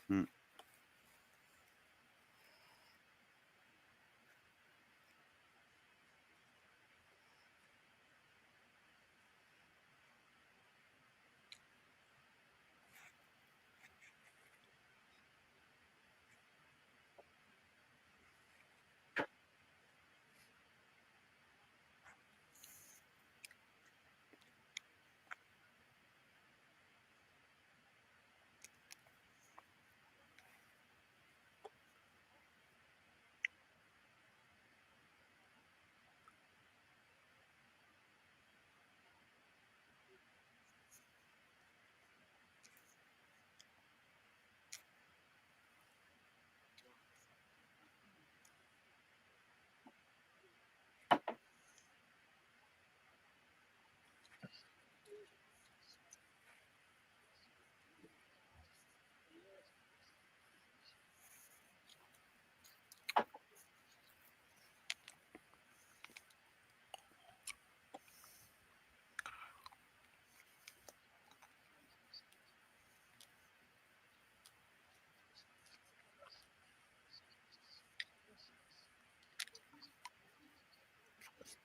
Hmm.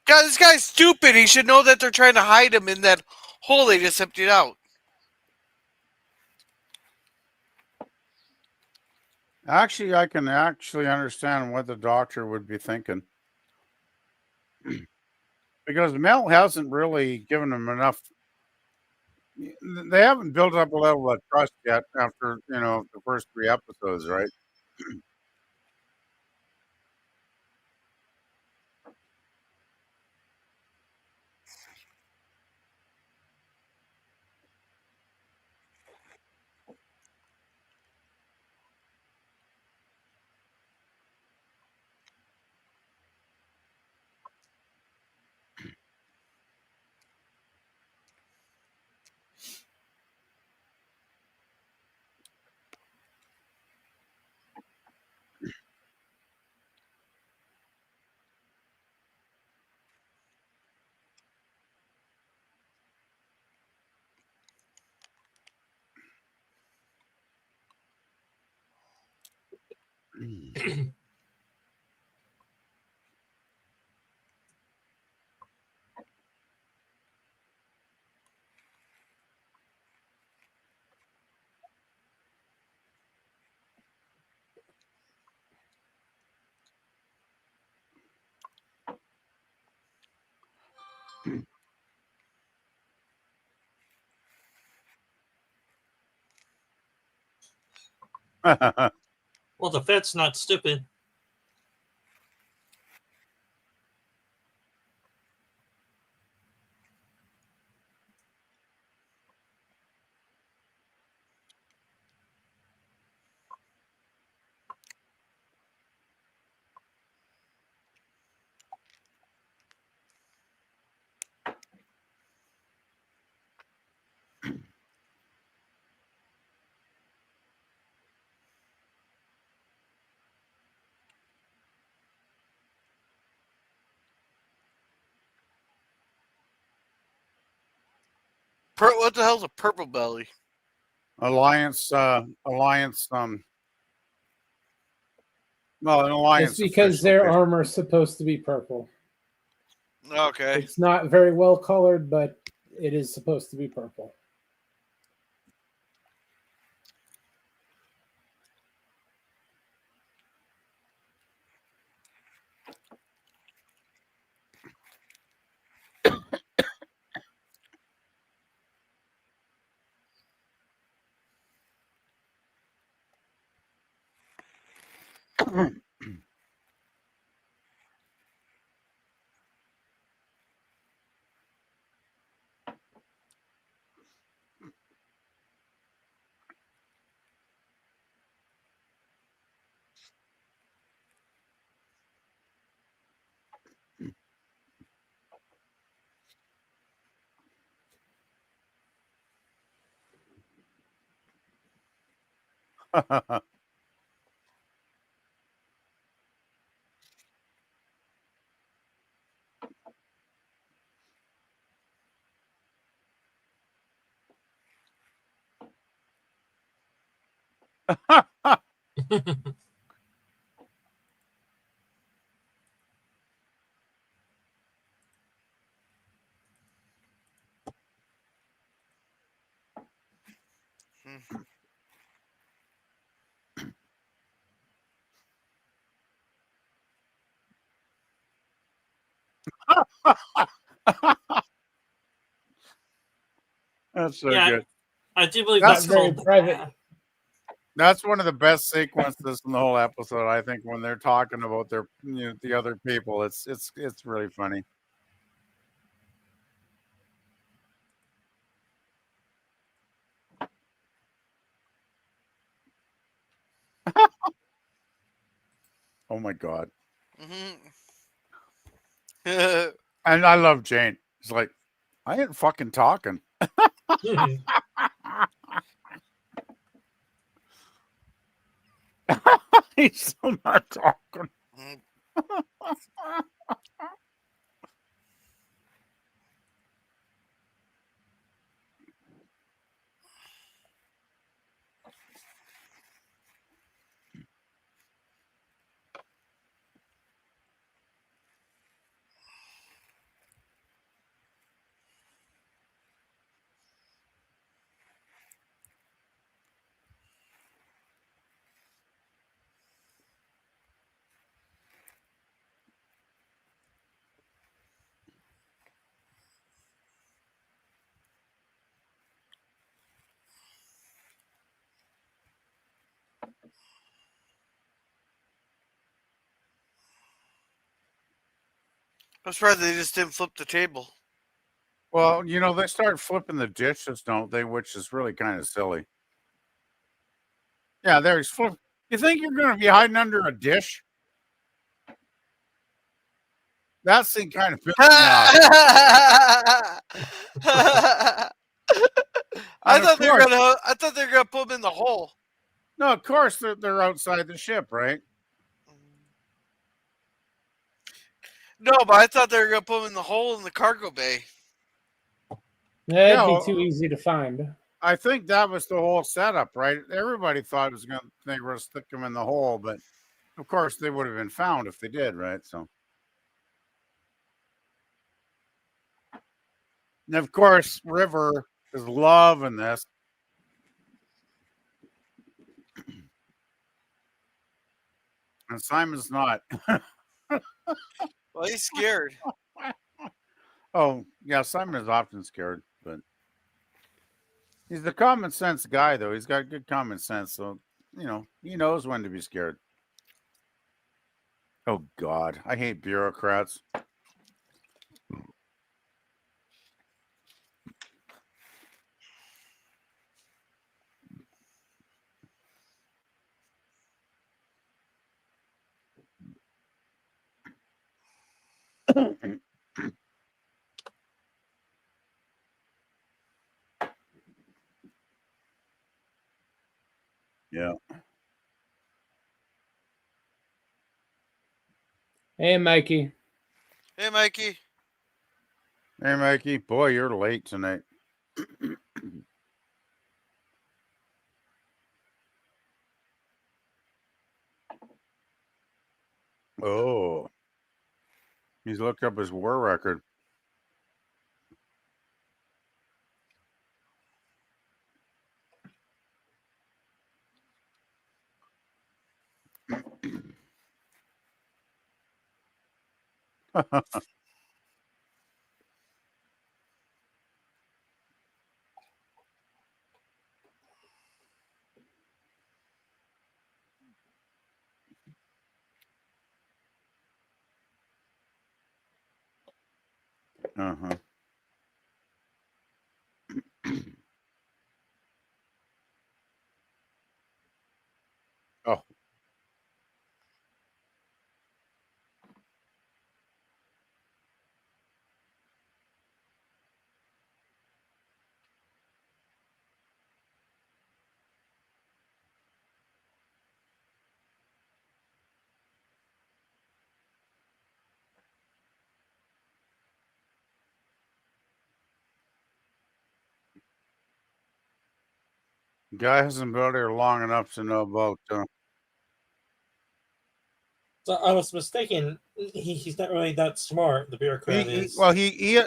God, this guy's stupid. He should know that they're trying to hide him in that hole they just emptied out. Actually, I can actually understand what the doctor would be thinking. Because Mel hasn't really given him enough. They haven't built up a level of trust yet after the first 3 episodes, right? Well, the Fed's not stupid. What the hell's a purple belly? Alliance. Well, an alliance. It's because official their fish. armor's supposed to be purple. Okay. It's not very well colored, but it is supposed to be purple. That's so Yeah, good. I do believe That's that's very called. private. That's one of the best sequences in the whole episode. I think when they're talking about their, the other people, it's really funny. Oh my god! Mm-hmm. And I love Jayne. He's like, I ain't fucking talking. He's still not talking. I'm surprised they just didn't flip the table. Well, they start flipping the dishes, don't they? Which is really kind of silly. Yeah, there he's flipping. You think you're going to be hiding under a dish? That scene kind of pissed me off. I And of thought they were course- gonna put them in the hole. No, of course they're outside the ship, right? No, but I thought they were gonna put them in the hole in the cargo bay. That'd Yeah, be well- too easy to find. I think that was the whole setup, right? Everybody thought they were going to stick them in the hole, but of course they would have been found if they did, right? So, and of course, River is loving this. And Simon's not. Well, he's scared. Oh, yeah, Simon is often scared, but he's the common sense guy, though. He's got good common sense, so he knows when to be scared. Oh God, I hate bureaucrats. Yeah. Hey, Mikey. Hey, Mikey. Hey, Mikey. Boy, you're late tonight. Oh, he's looked up his war record. Uh-huh. Oh, guy hasn't been out here long enough to know about. So I was mistaken. He's not really that smart. The bureaucrat is.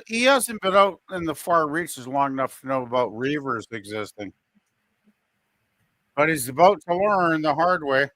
He hasn't been out in the far reaches long enough to know about reavers existing, but he's about to learn the hard way.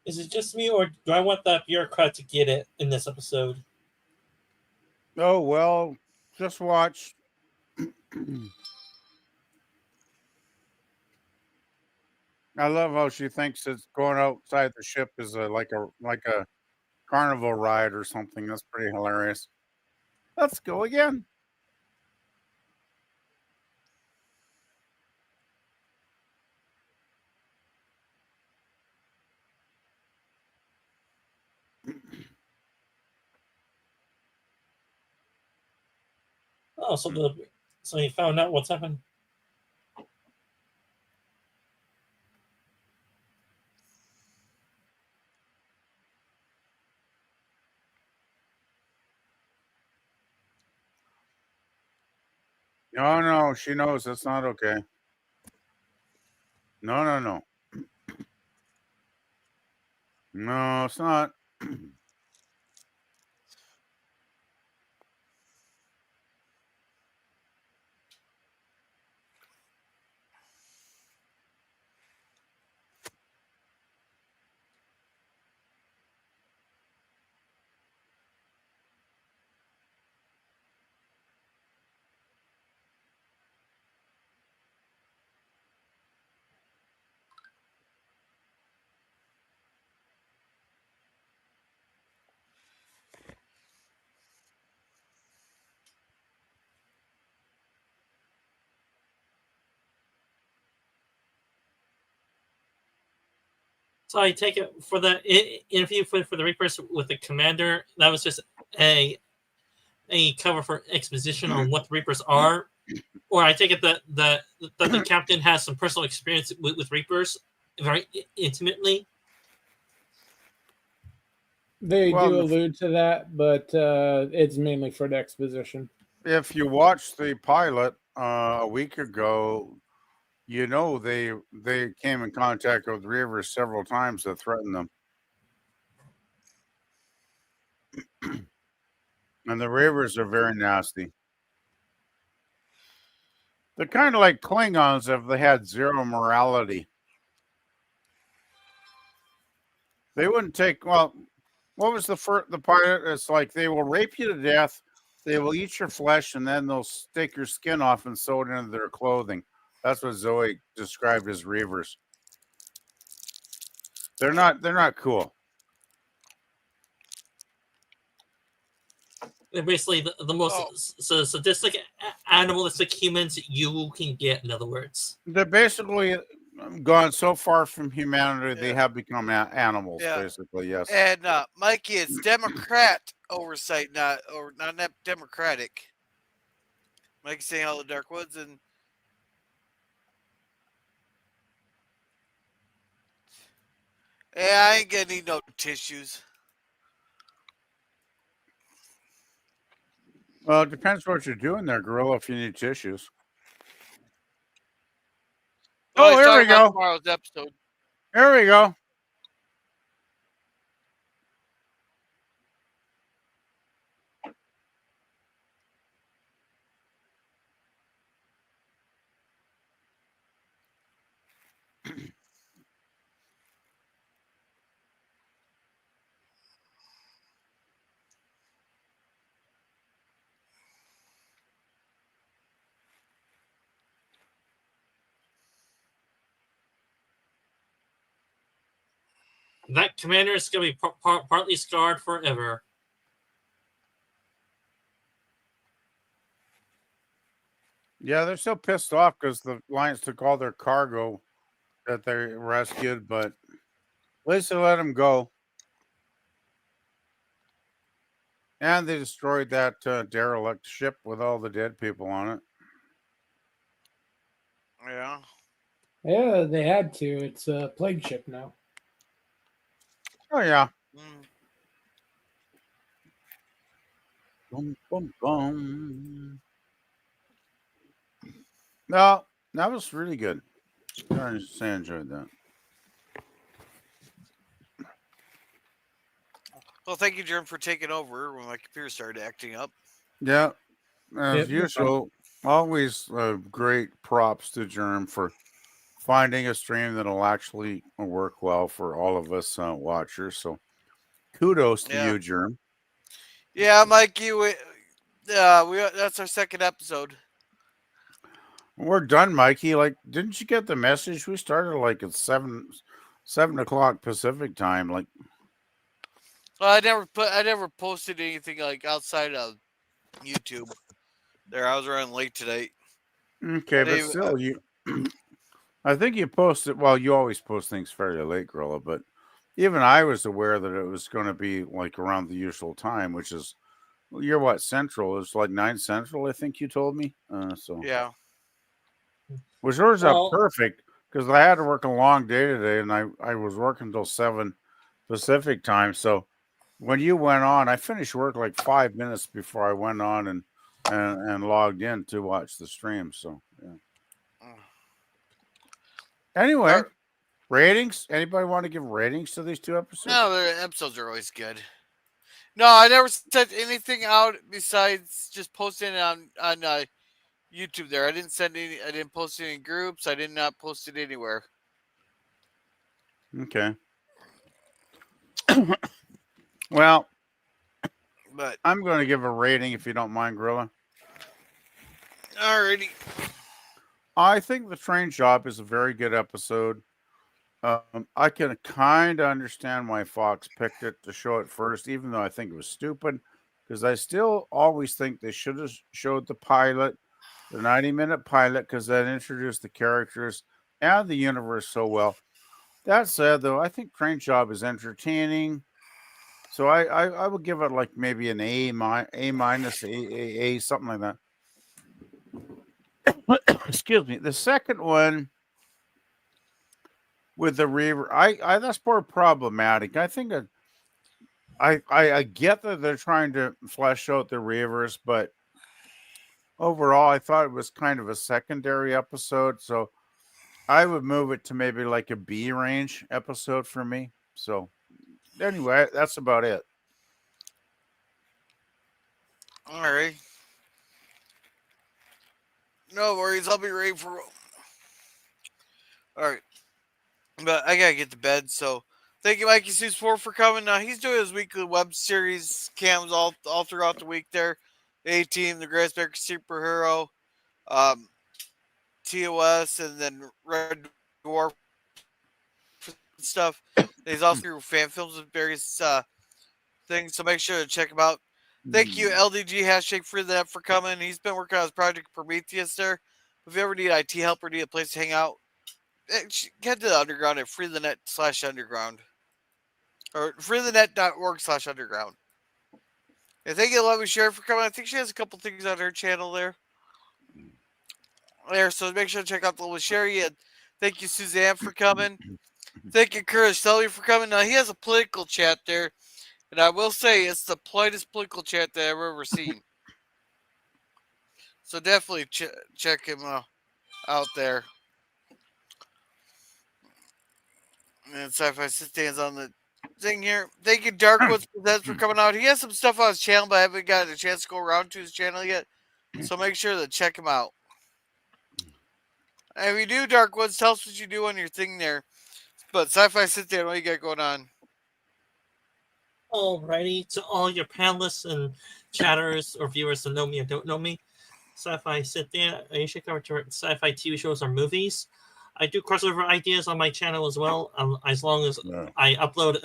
Is it just me, or do I want that bureaucrat to get it in this episode? Oh well, just watch. I love how she thinks it's going outside the ship is like a carnival ride or something. That's pretty hilarious. Let's go again. Oh, so he found out what's happened. No, she knows that's not okay. No. No, it's not. So I take it for the interview for the Reapers with the commander. That was just a any cover for exposition on what the Reapers are, or I take it that the captain has some personal experience with Reapers very intimately. They Well, do allude to that, but it's mainly for the exposition. if you watched the pilot a week ago, you know they came in contact with Reavers several times to threaten them. And the Reavers are very nasty. They're kind of like Klingons if they had zero morality. They wouldn't take, well, what was the pilot? It's like they will rape you to death, they will eat your flesh, and then they'll take your skin off and sew it into their clothing. That's what Zoe described as Reavers. They're not cool. They're basically the most sadistic, animalistic humans you can get, in other words. They're basically gone so far from humanity, they have become animals, basically, yes. And Mikey, it's Democrat oversight, not democratic. Mikey's saying all the Dark Woods, and I ain't gonna need no tissues. Well, it depends what you're doing there, Gorilla, if you need tissues. Oh, here we go. Tomorrow's episode. Here we go. That commander is going to be partly scarred forever. Yeah, they're so pissed off because the Lions took all their cargo that they rescued, but at least they let them go. And they destroyed that derelict ship with all the dead people on it. Yeah. Yeah, they had to. It's a plague ship now. Oh, yeah. Mm. Boom, boom, boom. No, that was really good. I enjoyed that. Well, thank you, Jerm, for taking over when my computer started acting up. Yeah, as Yep, usual, always great props to Germ for finding a stream that'll actually work well for all of us watchers. So kudos to you, Germ. Yeah, Mikey, that's our second episode. We're done, Mikey. Like, didn't you get the message? We started like at 7 o'clock Pacific time. Like, well, I never posted anything like outside of YouTube. There, I was running late today. okay, but still, I think you posted. Well, you always post things fairly late, Gorilla. But even I was aware that it was going to be like around the usual time, which is, you're what, Central? It's like 9 Central, I think you told me. So yeah. Which works out perfect because I had to work a long day today, and I was working until 7 Pacific time. So when you went on, I finished work like 5 minutes before I went on and logged in to watch the stream. So yeah. Anyway, ratings. Anybody want to give ratings to these 2 episodes? No, the episodes are always good. No, I never sent anything out besides just posting it on YouTube. There, I didn't post it in groups. I did not post it anywhere. Okay. Well, but I'm going to give a rating if you don't mind, Gorilla. Alrighty. I think The Train Job is a very good episode. I can kind of understand why Fox picked it to show it first, even though I think it was stupid, because I still always think they should have showed the pilot, the 90-minute pilot, because that introduced the characters and the universe so well. That said, though, I think Train Job is entertaining. So I would give it like maybe an A minus, A, something like that. Excuse me. The second one with the reaver, I that's more problematic. I think I get that they're trying to flesh out the reavers, but overall, I thought it was kind of a secondary episode. So I would move it to maybe like a B range episode for me. So anyway, that's about it. All right. No worries. I'll be ready for. All right. But I gotta get to bed. So thank you, Mikey Suits 4 for coming. Now he's doing his weekly web series cams all throughout the week. There, A-Team, the Grassback Superhero, TOS, and then Red Dwarf stuff. He's also through fan films with various things. So make sure to check him out. Thank you, LDG hashtag Free the Net for coming. He's been working on his project Prometheus there. If you ever need IT help or need a place to hang out, get to the underground at freethenet/underground or freethenet.org/underground. And thank you, Lovely Sherry, for coming. I think she has a couple things on her channel there. So make sure to check out the Lovely Sherry. And thank you, Suzanne, for coming. Thank you, Courage Sully, for coming. Now he has a political chat there. And I will say it's the politest political chat that I've ever seen. So definitely check him out there. And Sci-Fi Stands on the thing here. Thank you, Darkwoods Presents, for coming out. He has some stuff on his channel, but I haven't gotten a chance to go around to his channel yet. So make sure to check him out. And if you do, Darkwoods, tell us what you do on your thing there. But Sci-Fi Stand, what you got going on? Alrighty, to all your panelists and chatters or viewers that know me or don't know me, Sci-Fi Sit There, I usually cover sci-fi TV shows or movies. I do crossover ideas on my channel as well, as long as I upload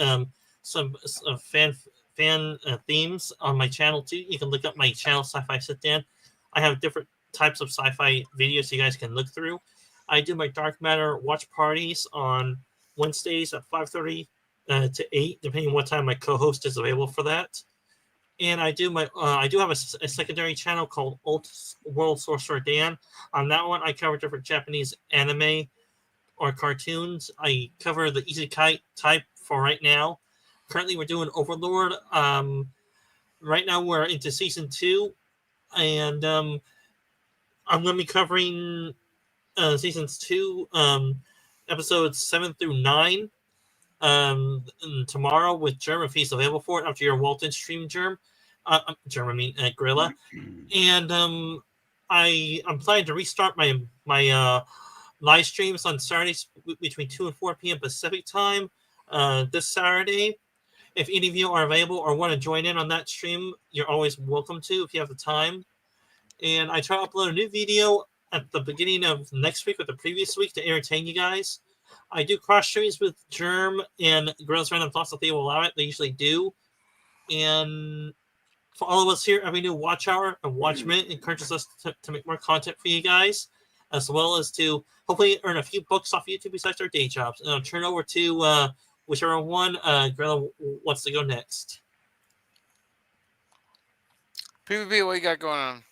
some fan themes on my channel too. You can look up my channel, Sci-Fi Sit Down. I have different types of sci-fi videos you guys can look through. I do my Dark Matter watch parties on Wednesdays at 5:30 to 8, depending on what time my co-host is available for that. And I do have a secondary channel called Old World Sorcerer Dan. On that one, I cover different Japanese anime or cartoons. I cover the isekai type for right now. Currently, we're doing Overlord. Right now, we're into season 2, and I'm going to be covering seasons 2, episodes 7 through 9. Tomorrow with Germ, if he's available for it after your Walton stream, Germ. Gorilla. And I'm planning to restart my live streams on Saturdays between 2 and 4 p.m. Pacific time this Saturday. If any of you are available or want to join in on that stream, you're always welcome to if you have the time. And I try to upload a new video at the beginning of next week or the previous week to entertain you guys. I do cross streams with Germ and Gorilla's Random Thoughts if they will allow it. They usually do. And for all of us here, every new watch hour and watch minute encourages us to make more content for you guys, as well as to hopefully earn a few bucks off YouTube besides our day jobs. And I'll turn over to whichever one Gorilla wants to go next. PvP, what you got going on?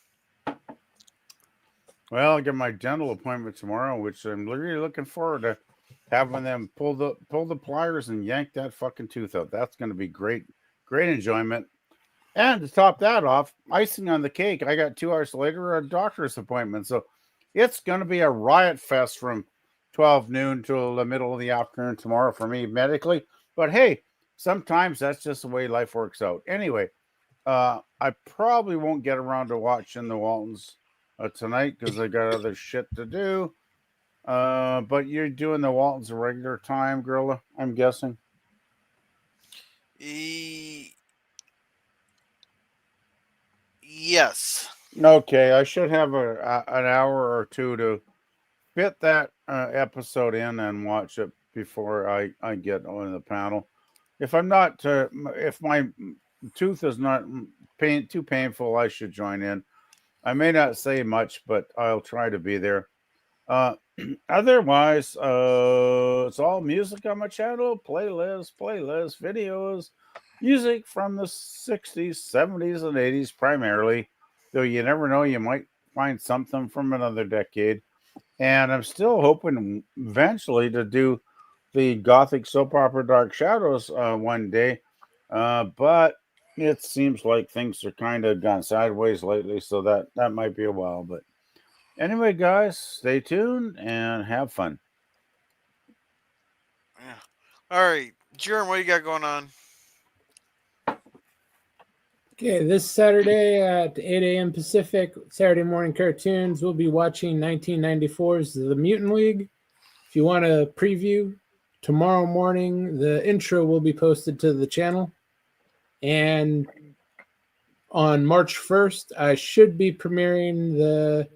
Well, I get my dental appointment tomorrow, which I'm really looking forward to having them pull the pliers and yank that fucking tooth out. That's going to be great enjoyment. And to top that off, icing on the cake, I got 2 hours later a doctor's appointment. So it's going to be a riot fest from 12 noon till the middle of the afternoon tomorrow for me medically. But hey, sometimes that's just the way life works out. Anyway, I probably won't get around to watching the Waltons tonight because I got other shit to do. But you're doing the Waltons a regular time, Gorilla, I'm guessing. Yes. Okay, I should have an hour or two to fit that episode in and watch it before I get on the panel. If I'm not, if my tooth is not too painful, I should join in. I may not say much, but I'll try to be there. Otherwise, it's all music on my channel, playlists, videos, music from the 60s, 70s, and 80s primarily, though you never know, you might find something from another decade. And I'm still hoping eventually to do the Gothic soap opera Dark Shadows one day. But it seems like things are kind of gone sideways lately, so that might be a while. But anyway, guys, stay tuned and have fun. Yeah. All right, Jerem, what you got going on? Okay, this Saturday at 8 a.m. Pacific, Saturday morning cartoons, we'll be watching 1994's The Mutant League. If you want a preview, tomorrow morning the intro will be posted to the channel. And on March 1st, I should be premiering the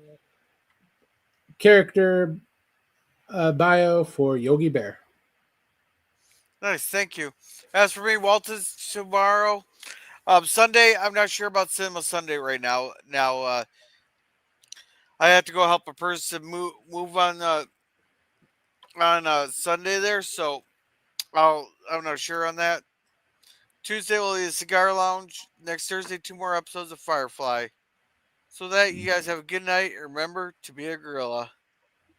character bio for Yogi Bear. Nice, thank you. As for me, Walt's tomorrow. Sunday, I'm not sure about Cinema Sunday right now. I have to go help a person move on Sunday there, so I'm not sure on that. Tuesday will be the Cigar Lounge. Next Thursday, 2 more episodes of Firefly. So that you guys have a good night. Remember to be a gorilla.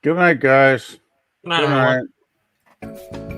Good night, guys. Good night, Good everyone. night.